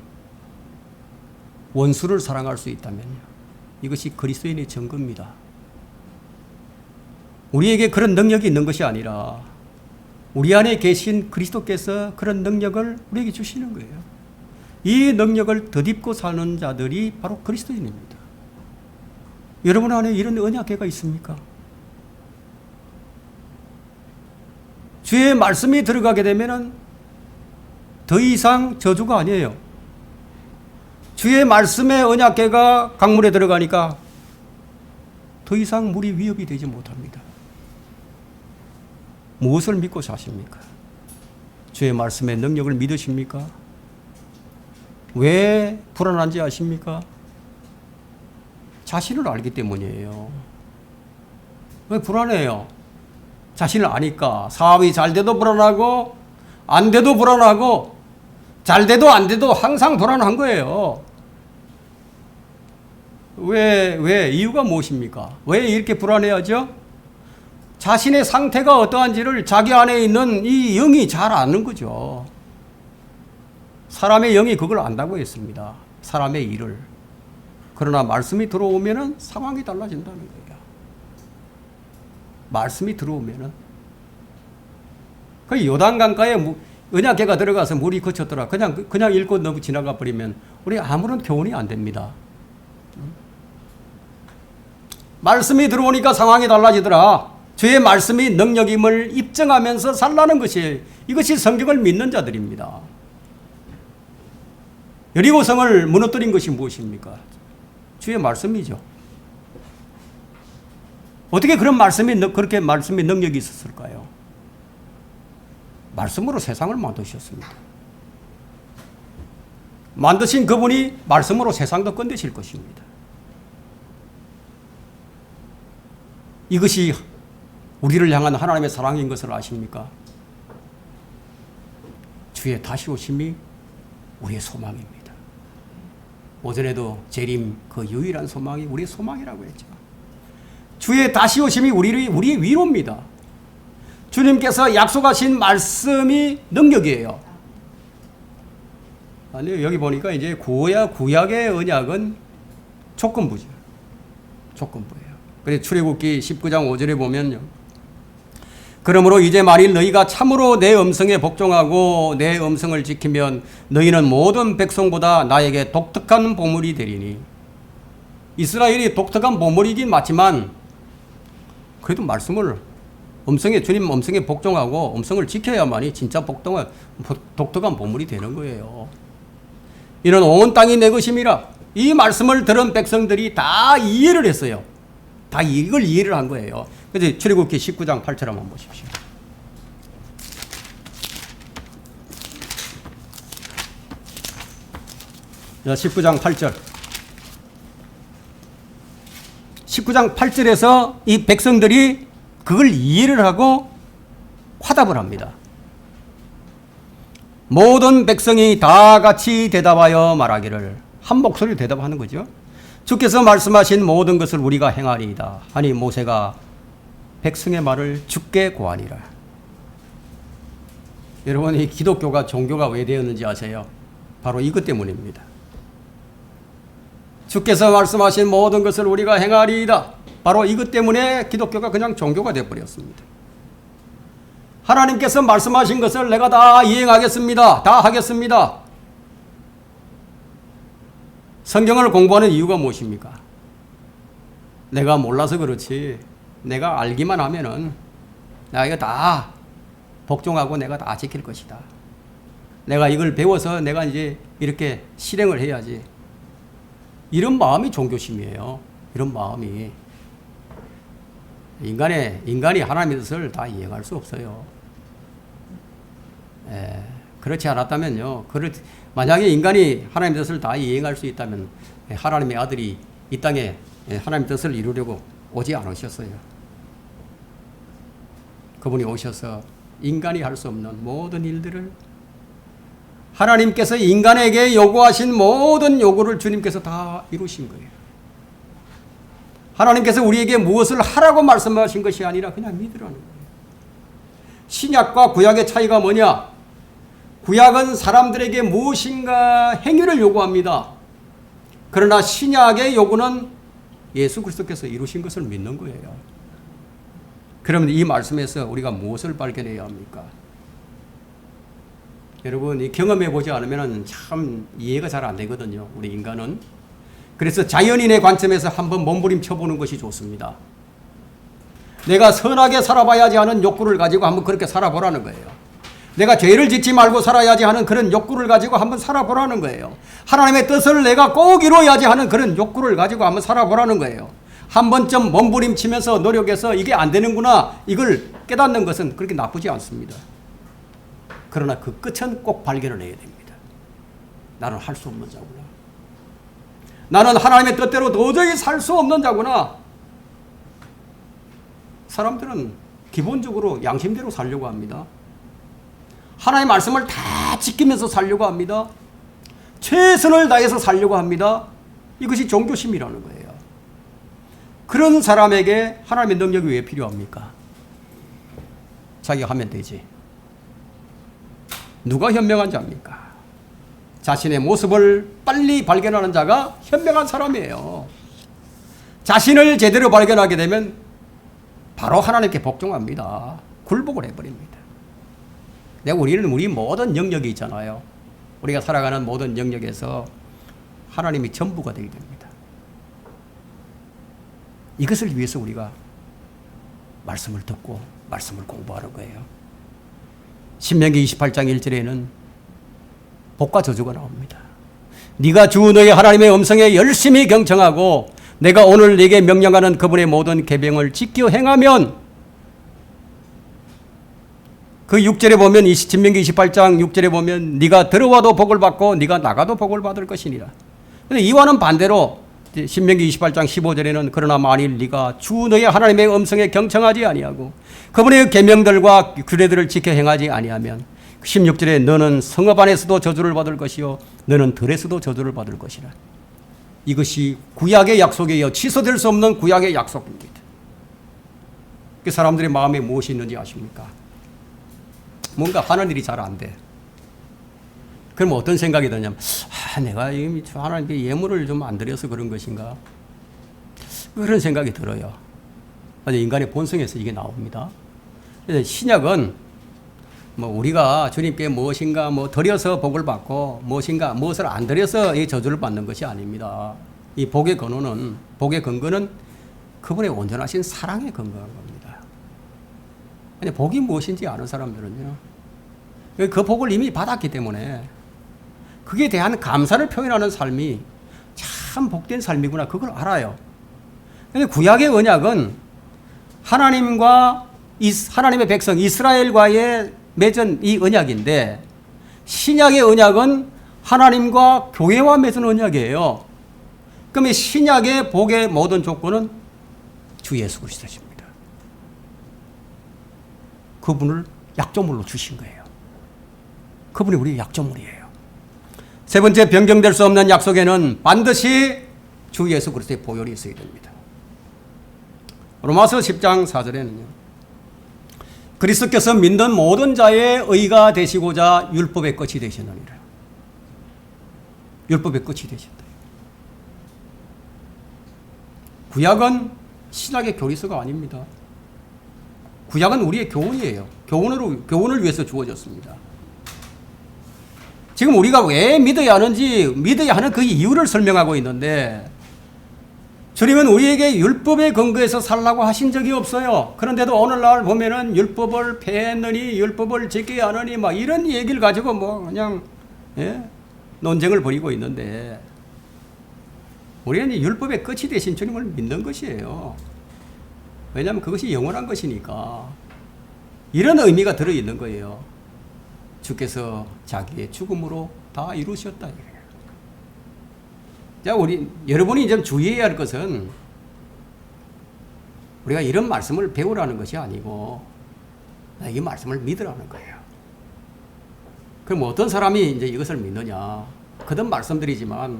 원수를 사랑할 수 있다면요. 이것이 그리스도인의 증거입니다. 우리에게 그런 능력이 있는 것이 아니라 우리 안에 계신 그리스도께서 그런 능력을 우리에게 주시는 거예요. 이 능력을 덧입고 사는 자들이 바로 그리스도인입니다. 여러분 안에 이런 언약궤가 있습니까? 주의 말씀이 들어가게 되면 더 이상 저주가 아니에요. 주의 말씀의 언약궤가 강물에 들어가니까 더 이상 물이 위협이 되지 못합니다. 무엇을 믿고 사십니까? 주의 말씀의 능력을 믿으십니까? 왜 불안한지 아십니까? 자신을 알기 때문이에요. 왜 불안해요? 자신을 아니까. 사업이 잘 돼도 불안하고 안 돼도 불안하고 잘 돼도 안 돼도 항상 불안한 거예요. 왜 이유가 무엇입니까? 왜 이렇게 불안해하죠? 자신의 상태가 어떠한지를 자기 안에 있는 이 영이 잘 아는 거죠. 사람의 영이 그걸 안다고 했습니다. 사람의 일을. 그러나 말씀이 들어오면은 상황이 달라진다는 거예요. 말씀이 들어오면은. 그 요단강가에 언약궤가 들어가서 물이 그쳤더라. 그냥 읽고 너무 지나가 버리면 우리 아무런 교훈이 안 됩니다. 말씀이 들어오니까 상황이 달라지더라. 주의 말씀이 능력임을 입증하면서 살라는 것이 이것이 성경을 믿는 자들입니다. 여리고성을 무너뜨린 것이 무엇입니까? 주의 말씀이죠. 어떻게 그렇게 말씀이 능력이 있었을까요? 말씀으로 세상을 만드셨습니다. 만드신 그분이 말씀으로 세상도 건드실 것입니다. 이것이 우리를 향한 하나님의 사랑인 것을 아십니까? 주의 다시 오심이 우리의 소망입니다. 오전에도 재림 그 유일한 소망이 우리의 소망이라고 했죠. 주의 다시 오심이 우리의 위로입니다. 주님께서 약속하신 말씀이 능력이에요. 아니 여기 보니까 이제 구약의 언약은 조건부죠. 조건부예요. 그래서 출애굽기 19장 5절에 보면요. 그러므로 이제 만일 너희가 참으로 내 음성에 복종하고 내 음성을 지키면 너희는 모든 백성보다 나에게 독특한 보물이 되리니. 이스라엘이 독특한 보물이긴 맞지만 그래도 말씀을 주님 음성에 복종하고 음성을 지켜야만이 진짜 독특한 보물이 되는 거예요. 이는 온 땅이 내 것임이라. 이 말씀을 들은 백성들이 다 이해를 했어요. 다 이걸 이해를 한 거예요. 그래서 출애굽기 19장 8절 한번 보십시오. 자, 19장 8절. 19장 8절에서 이 백성들이 그걸 이해를 하고 화답을 합니다. 모든 백성이 다 같이 대답하여 말하기를. 한 목소리로 대답하는 거죠. 주께서 말씀하신 모든 것을 우리가 행하리이다 하니 모세가 백성의 말을 주께 고하니라. 여러분, 이 기독교가 종교가 왜 되었는지 아세요? 바로 이것 때문입니다. 주께서 말씀하신 모든 것을 우리가 행하리이다. 바로 이것 때문에 기독교가 그냥 종교가 되어버렸습니다. 하나님께서 말씀하신 것을 내가 다 이행하겠습니다. 다 하겠습니다. 성경을 공부하는 이유가 무엇입니까? 내가 몰라서 그렇지. 내가 알기만 하면은 나 이거 다 복종하고 내가 다 지킬 것이다. 내가 이걸 배워서 내가 이제 이렇게 실행을 해야지. 이런 마음이 종교심이에요. 이런 마음이. 인간이 하나님의 뜻을 다 이행할 수 없어요. 그렇지 않았다면요. 만약에 인간이 하나님의 뜻을 다 이행할 수 있다면 하나님의 아들이 이 땅에 하나님의 뜻을 이루려고 오지 않으셨어요. 그분이 오셔서 인간이 할 수 없는 모든 일들을 하나님께서 인간에게 요구하신 모든 요구를 주님께서 다 이루신 거예요. 하나님께서 우리에게 무엇을 하라고 말씀하신 것이 아니라 그냥 믿으라는 거예요. 신약과 구약의 차이가 뭐냐? 구약은 사람들에게 무엇인가 행위를 요구합니다. 그러나 신약의 요구는 예수 그리스도께서 이루신 것을 믿는 거예요. 그러면 이 말씀에서 우리가 무엇을 발견해야 합니까? 여러분, 이 경험해 보지 않으면 참 이해가 잘 안 되거든요. 우리 인간은. 그래서 자연인의 관점에서 한번 몸부림쳐 보는 것이 좋습니다. 내가 선하게 살아봐야지 하는 욕구를 가지고 한번 그렇게 살아보라는 거예요. 내가 죄를 짓지 말고 살아야지 하는 그런 욕구를 가지고 한번 살아보라는 거예요. 하나님의 뜻을 내가 꼭 이루어야지 하는 그런 욕구를 가지고 한번 살아보라는 거예요. 한 번쯤 몸부림치면서 노력해서 이게 안 되는구나 이걸 깨닫는 것은 그렇게 나쁘지 않습니다. 그러나 그 끝은 꼭 발견을 해야 됩니다. 나는 할 수 없는 자구나. 나는 하나님의 뜻대로 도저히 살 수 없는 자구나. 사람들은 기본적으로 양심대로 살려고 합니다. 하나님의 말씀을 다 지키면서 살려고 합니다. 최선을 다해서 살려고 합니다. 이것이 종교심이라는 거예요. 그런 사람에게 하나님의 능력이 왜 필요합니까? 자기가 하면 되지. 누가 현명한 자입니까? 자신의 모습을 빨리 발견하는 자가 현명한 사람이에요. 자신을 제대로 발견하게 되면 바로 하나님께 복종합니다. 굴복을 해버립니다. 우리는 우리 모든 영역이 있잖아요. 우리가 살아가는 모든 영역에서 하나님이 전부가 되게 됩니다. 이것을 위해서 우리가 말씀을 듣고 말씀을 공부하는 거예요. 신명기 28장 1절에는 복과 저주가 나옵니다. 네가 주 너의 하나님의 음성에 열심히 경청하고 내가 오늘 네게 명령하는 그분의 모든 계명을 지켜 행하면, 그 6절에 보면 신명기 28장 6절에 보면 네가 들어와도 복을 받고 네가 나가도 복을 받을 것이니라. 근데 이와는 반대로 신명기 28장 15절에는 그러나 만일 네가 주 너의 하나님의 음성에 경청하지 아니하고 그분의 계명들과 규례들을 지켜 행하지 아니하면 16절에 너는 성읍 안에서도 저주를 받을 것이요 너는 들에서도 저주를 받을 것이라. 이것이 구약의 약속이에요. 취소될 수 없는 구약의 약속입니다. 그 사람들의 마음에 무엇이 있는지 아십니까? 뭔가 하는 일이 잘 안 돼. 그럼 어떤 생각이 드냐면, 내가 하나님께 예물을 좀 안 드려서 그런 것인가? 그런 생각이 들어요. 인간의 본성에서 이게 나옵니다. 그래서 신약은 우리가 주님께 무엇인가 드려서 복을 받고 무엇을 안 드려서 이 저주를 받는 것이 아닙니다. 이 복의 근거는 그분의 온전하신 사랑에 근거한 겁니다. 근데 복이 무엇인지 아는 사람들은요, 그 복을 이미 받았기 때문에 그에 대한 감사를 표현하는 삶이 참 복된 삶이구나, 그걸 알아요. 근데 구약의 언약은 하나님의 백성 이스라엘과의 맺은 이 언약인데, 신약의 언약은 하나님과 교회와 맺은 언약이에요. 그러면 신약의 복의 모든 조건은 주 예수 그리스도십니다. 그분을 약조물로 주신 거예요. 그분이 우리의 약조물이에요. 세 번째, 변경될 수 없는 약속에는 반드시 주 예수 그리스도의 보혈이 있어야 됩니다. 로마서 10장 4절에는요. 그리스도께서 믿는 모든 자의 의가 되시고자 율법의 끝이 되셨느니라. 율법의 끝이 되셨다. 구약은 신약의 교리서가 아닙니다. 구약은 우리의 교훈이에요. 교훈을 위해서 주어졌습니다. 지금 우리가 왜 믿어야 하는 그 이유를 설명하고 있는데, 주님은 우리에게 율법의 근거에서 살라고 하신 적이 없어요. 그런데도 오늘날 보면은 율법을 폐했느니 율법을 지켜야 하느니 이런 얘기를 가지고 그냥 논쟁을 벌이고 있는데, 우리는 율법의 끝이 되신 주님을 믿는 것이에요. 왜냐하면 그것이 영원한 것이니까. 이런 의미가 들어있는 거예요. 주께서 자기의 죽음으로 다 이루셨다. 자, 여러분이 좀 주의해야 할 것은, 우리가 이런 말씀을 배우라는 것이 아니고 이 말씀을 믿으라는 거예요. 그럼 어떤 사람이 이제 이것을 믿느냐? 거듭 말씀드리지만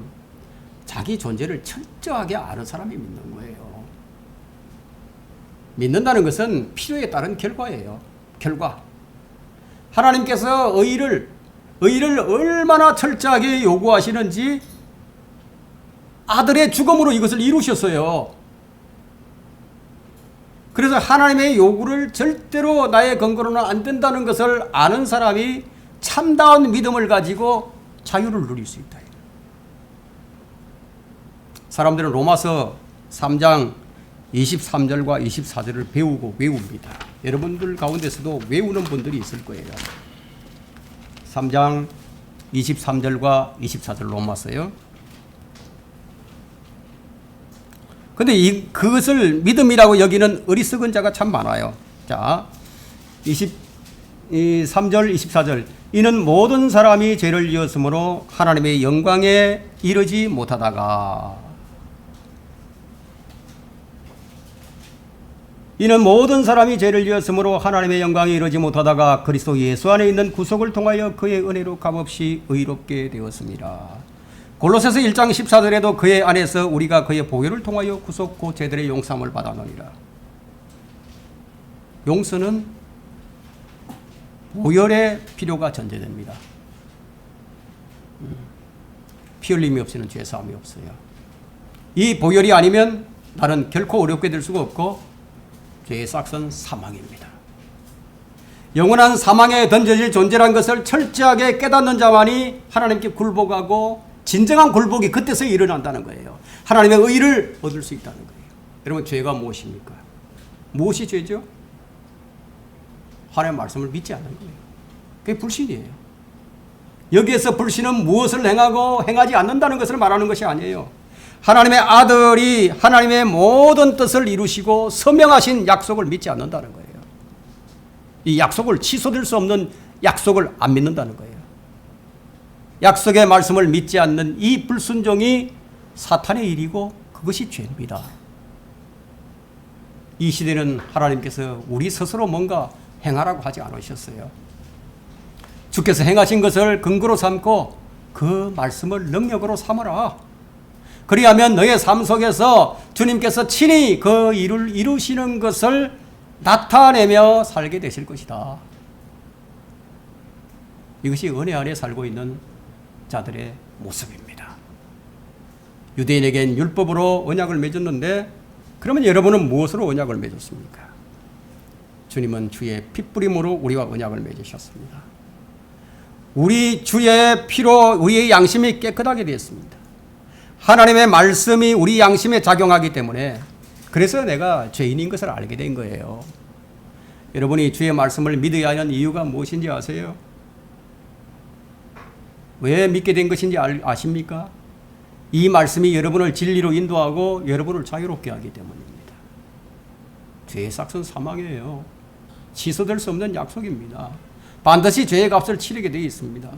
자기 존재를 철저하게 아는 사람이 믿는 거예요. 믿는다는 것은 필요에 따른 결과예요. 결과. 하나님께서 의를 얼마나 철저하게 요구하시는지 아들의 죽음으로 이것을 이루셨어요. 그래서 하나님의 요구를 절대로 나의 근거로는 안 된다는 것을 아는 사람이 참다운 믿음을 가지고 자유를 누릴 수 있다. 사람들은 로마서 3장 23절과 24절을 배우고 외웁니다. 여러분들 가운데서도 외우는 분들이 있을 거예요. 3장 23절과 24절 로마서요. 근데 그것을 믿음이라고 여기는 어리석은 자가 참 많아요. 자, 23절, 24절. 이는 모든 사람이 죄를 지었으므로 하나님의 영광에 이르지 못하다가. 이는 모든 사람이 죄를 지었으므로 하나님의 영광에 이르지 못하다가 그리스도 예수 안에 있는 구속을 통하여 그의 은혜로 값없이 의롭게 되었습니다. 골로새서 1장 14절에도 그의 안에서 우리가 그의 보혈을 통하여 구속 곧 죄들의 용서함을 받아노니라. 용서는 보혈의 필요가 전제됩니다. 피 흘림이 없이는 죄 사함이 없어요. 이 보혈이 아니면 나는 결코 어렵게 될 수가 없고 죄의 싹은 사망입니다. 영원한 사망에 던져질 존재란 것을 철저하게 깨닫는 자만이 하나님께 굴복하고 진정한 굴복이 그때서 일어난다는 거예요. 하나님의 의를 얻을 수 있다는 거예요. 여러분, 죄가 무엇입니까? 무엇이 죄죠? 하나님의 말씀을 믿지 않는 거예요. 그게 불신이에요. 여기에서 불신은 무엇을 행하고 행하지 않는다는 것을 말하는 것이 아니에요. 하나님의 아들이 하나님의 모든 뜻을 이루시고 서명하신 약속을 믿지 않는다는 거예요. 이 약속을 취소될 수 없는 약속을 안 믿는다는 거예요. 약속의 말씀을 믿지 않는 이 불순종이 사탄의 일이고 그것이 죄입니다. 이 시대는 하나님께서 우리 스스로 뭔가 행하라고 하지 않으셨어요. 주께서 행하신 것을 근거로 삼고 그 말씀을 능력으로 삼으라. 그리하면 너의 삶 속에서 주님께서 친히 그 일을 이루시는 것을 나타내며 살게 되실 것이다. 이것이 은혜 안에 살고 있는 자들의 모습입니다. 유대인에겐 율법으로 언약을 맺었는데 그러면 여러분은 무엇으로 언약을 맺었습니까? 주님은 주의 핏부림으로 우리와 언약을 맺으셨습니다. 우리 주의 피로 우리의 양심이 깨끗하게 되었습니다. 하나님의 말씀이 우리 양심에 작용하기 때문에 그래서 내가 죄인인 것을 알게 된 거예요. 여러분이 주의 말씀을 믿어야 하는 이유가 무엇인지 아세요? 왜 믿게 된 것인지 아십니까? 이 말씀이 여러분을 진리로 인도하고 여러분을 자유롭게 하기 때문입니다. 죄의 삭은 사망이에요. 취소될 수 없는 약속입니다. 반드시 죄의 값을 치르게 되어 있습니다.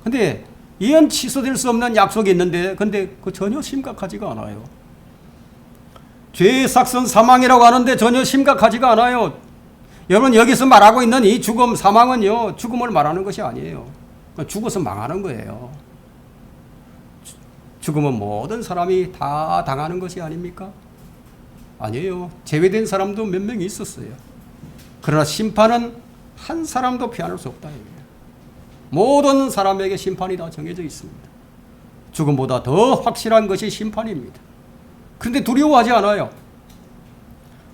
근데 이런 취소될 수 없는 약속이 있는데 근데 그 전혀 심각하지가 않아요. 죄의 삭은 사망이라고 하는데 전혀 심각하지가 않아요. 여러분, 여기서 말하고 있는 이 죽음, 사망은요, 죽음을 말하는 것이 아니에요. 죽어서 망하는 거예요. 죽음은 모든 사람이 다 당하는 것이 아닙니까? 아니에요. 제외된 사람도 몇 명이 있었어요. 그러나 심판은 한 사람도 피할 수 없다. 모든 사람에게 심판이 다 정해져 있습니다. 죽음보다 더 확실한 것이 심판입니다. 그런데 두려워하지 않아요.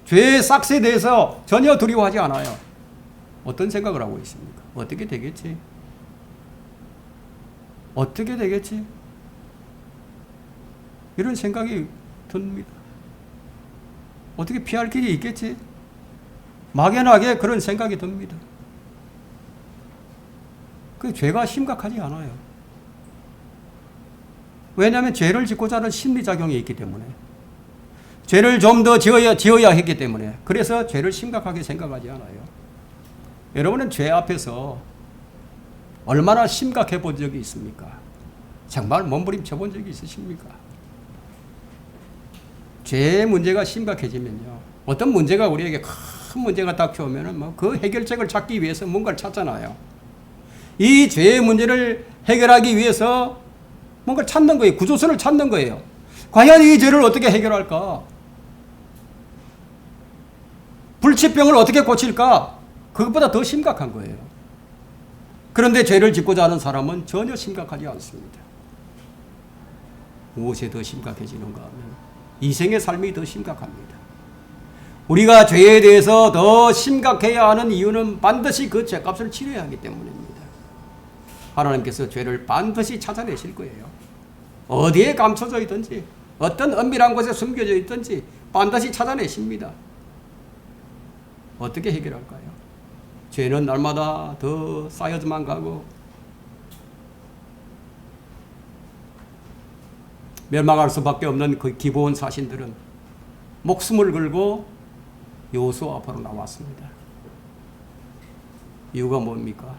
죄의 싹스에 대해서 전혀 두려워하지 않아요. 어떤 생각을 하고 있습니까? 어떻게 되겠지? 어떻게 되겠지? 이런 생각이 듭니다. 어떻게 피할 길이 있겠지? 막연하게 그런 생각이 듭니다. 그 죄가 심각하지 않아요. 왜냐하면 죄를 짓고자 하는 심리작용이 있기 때문에, 죄를 좀 더 지어야 했기 때문에, 그래서 죄를 심각하게 생각하지 않아요. 여러분은 죄 앞에서 얼마나 심각해 본 적이 있습니까? 정말 몸부림쳐 본 적이 있으십니까? 죄의 문제가 심각해지면요, 어떤 문제가 우리에게 큰 문제가 닥쳐오면은 그 해결책을 찾기 위해서 뭔가를 찾잖아요. 이 죄의 문제를 해결하기 위해서 뭔가를 찾는 거예요. 구조선을 찾는 거예요. 과연 이 죄를 어떻게 해결할까? 불치병을 어떻게 고칠까? 그것보다 더 심각한 거예요. 그런데 죄를 짓고자 하는 사람은 전혀 심각하지 않습니다. 무엇에 더 심각해지는가 하면 이생의 삶이 더 심각합니다. 우리가 죄에 대해서 더 심각해야 하는 이유는 반드시 그 죄값을 치러야 하기 때문입니다. 하나님께서 죄를 반드시 찾아내실 거예요. 어디에 감춰져 있든지 어떤 은밀한 곳에 숨겨져 있든지 반드시 찾아내십니다. 어떻게 해결할까요? 죄는 날마다 더 쌓여져만 가고 멸망할 수밖에 없는 그 기브온 사신들은 목숨을 걸고 여호수아 앞으로 나왔습니다. 이유가 뭡니까?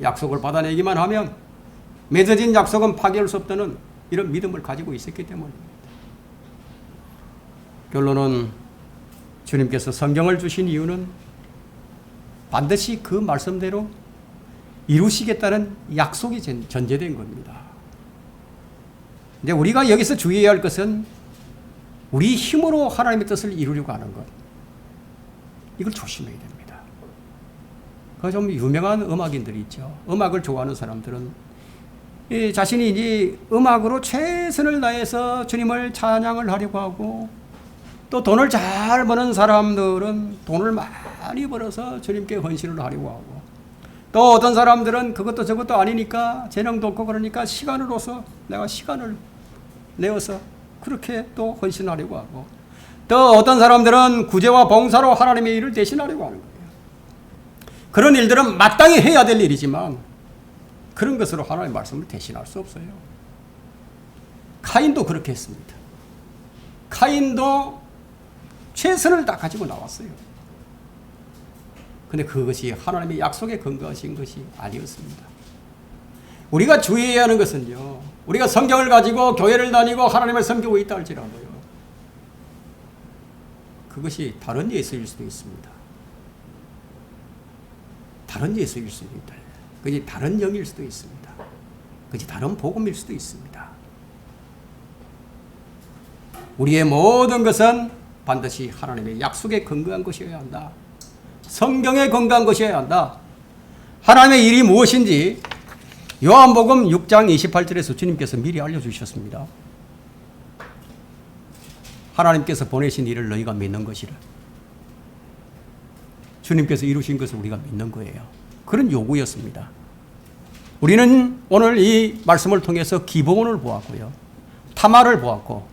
약속을 받아내기만 하면 맺어진 약속은 파괴할 수 없다는 이런 믿음을 가지고 있었기 때문입니다. 결론은 주님께서 성경을 주신 이유는 반드시 그 말씀대로 이루시겠다는 약속이 전제된 겁니다. 근데 우리가 여기서 주의해야 할 것은 우리 힘으로 하나님의 뜻을 이루려고 하는 것. 이걸 조심해야 됩니다. 그 좀 유명한 음악인들이 있죠. 음악을 좋아하는 사람들은 자신이 이제 음악으로 최선을 다해서 주님을 찬양을 하려고 하고, 또 돈을 잘 버는 사람들은 돈을 많이 벌어서 주님께 헌신을 하려고 하고, 또 어떤 사람들은 그것도 저것도 아니니까 재능도 없고 그러니까 시간으로서 내가 시간을 내어서 그렇게 또 헌신하려고 하고, 또 어떤 사람들은 구제와 봉사로 하나님의 일을 대신하려고 하는 거예요. 그런 일들은 마땅히 해야 될 일이지만 그런 것으로 하나님의 말씀을 대신할 수 없어요. 카인도 그렇게 했습니다. 카인도 최선을 다 가지고 나왔어요. 근데 그것이 하나님의 약속에 근거하신 것이 아니었습니다. 우리가 주의해야 하는 것은요, 우리가 성경을 가지고 교회를 다니고 하나님을 섬기고 있다 할지라도요, 그것이 다른 예수일 수도 있습니다. 다른 예수일 수도 있다. 그것이 다른 영일 수도 있습니다. 그것이 다른 복음일 수도 있습니다. 우리의 모든 것은 반드시 하나님의 약속에 근거한 것이어야 한다. 성경에 근거한 것이어야 한다. 하나님의 일이 무엇인지 요한복음 6장 28절에서 주님께서 미리 알려주셨습니다. 하나님께서 보내신 일을 너희가 믿는 것이라. 주님께서 이루신 것을 우리가 믿는 거예요. 그런 요구였습니다. 우리는 오늘 이 말씀을 통해서 기브온을 보았고요, 타마를 보았고,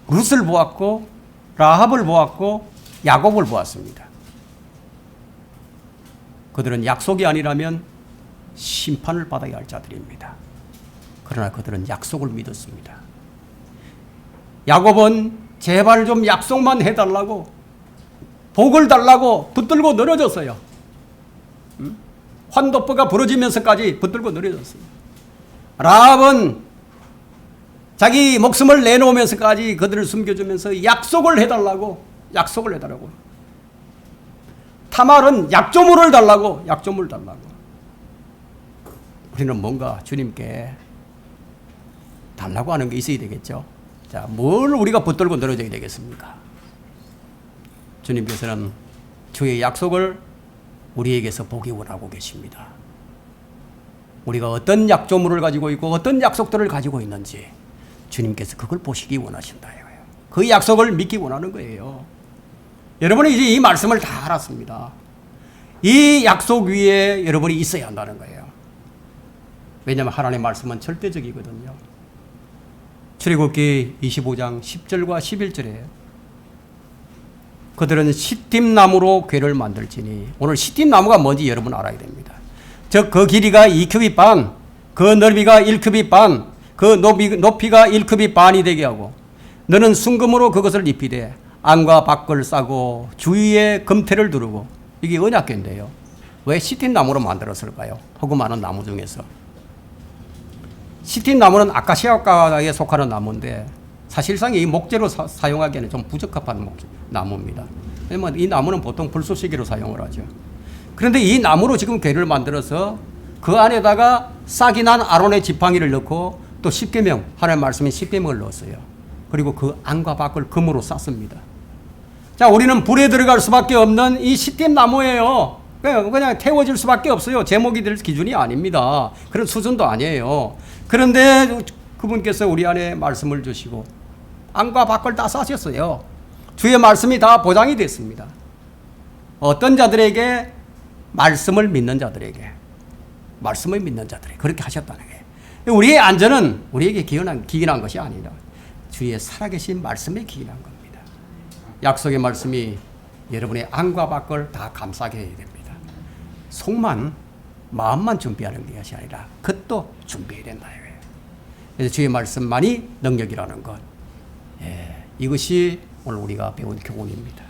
룻을 보았고, 라합을 보았고, 야곱을 보았습니다. 그들은 약속이 아니라면 심판을 받아야 할 자들입니다. 그러나 그들은 약속을 믿었습니다. 야곱은 제발 좀 약속만 해달라고, 복을 달라고 붙들고 늘어졌어요. 환도포가 부러지면서까지 붙들고 늘어졌어요. 라합은 자기 목숨을 내놓으면서까지 그들을 숨겨주면서 약속을 해달라고. 타말은 약조물을 달라고. 우리는 뭔가 주님께 달라고 하는 게 있어야 되겠죠. 자, 뭘 우리가 붙들고 늘어져야 되겠습니까? 주님께서는 주의 약속을 우리에게서 보기 원하고 계십니다. 우리가 어떤 약조물을 가지고 있고 어떤 약속들을 가지고 있는지 주님께서 그걸 보시기 원하신다. 그 약속을 믿기 원하는 거예요. 여러분이 이제 이 말씀을 다 알았습니다. 이 약속 위에 여러분이 있어야 한다는 거예요. 왜냐하면 하나님의 말씀은 절대적이거든요. 출애굽기 25장 10절과 11절에 그들은 시팀나무로 궤를 만들지니, 오늘 시팀나무가 뭔지 여러분 알아야 됩니다. 즉 그 길이가 2규빗 반, 그 넓이가 1규빗 반, 그 높이가 1규빗 반이 되게 하고, 너는 순금으로 그것을 입히되 안과 밖을 싸고 주위에 금태를 두르고. 이게 언약궤인데요. 왜 시팀나무로 만들었을까요? 허구 많은 나무 중에서. 시팀나무는 아카시아과에 속하는 나무인데 사실상 이 목재로 사용하기에는 좀 부적합한 나무입니다. 왜냐면 이 나무는 보통 불쏘시개로 사용을 하죠. 그런데 이 나무로 지금 궤를 만들어서 그 안에다가 싹이 난 아론의 지팡이를 넣고 또 십계명, 하나님의 말씀인 십계명을 넣었어요. 그리고 그 안과 밖을 금으로 쌌습니다. 자, 우리는 불에 들어갈 수밖에 없는 이 시팀 나무예요. 그냥 태워질 수밖에 없어요. 제목이 될 기준이 아닙니다. 그런 수준도 아니에요. 그런데 그분께서 우리 안에 말씀을 주시고 안과 밖을 다 싸셨어요. 주의 말씀이 다 보장이 됐습니다. 어떤 자들에게? 말씀을 믿는 자들에게. 말씀을 믿는 자들에게 그렇게 하셨다는 거예요. 우리의 안전은 우리에게 기인한 것이 아니라 주의 살아계신 말씀에 기인한 겁니다. 약속의 말씀이 여러분의 안과 밖을 다 감싸게 해야 됩니다. 속만, 마음만 준비하는 것이 아니라 겉도 준비해야 된다. 그래서 주의 말씀만이 능력이라는 것. 이것이 오늘 우리가 배운 교훈입니다.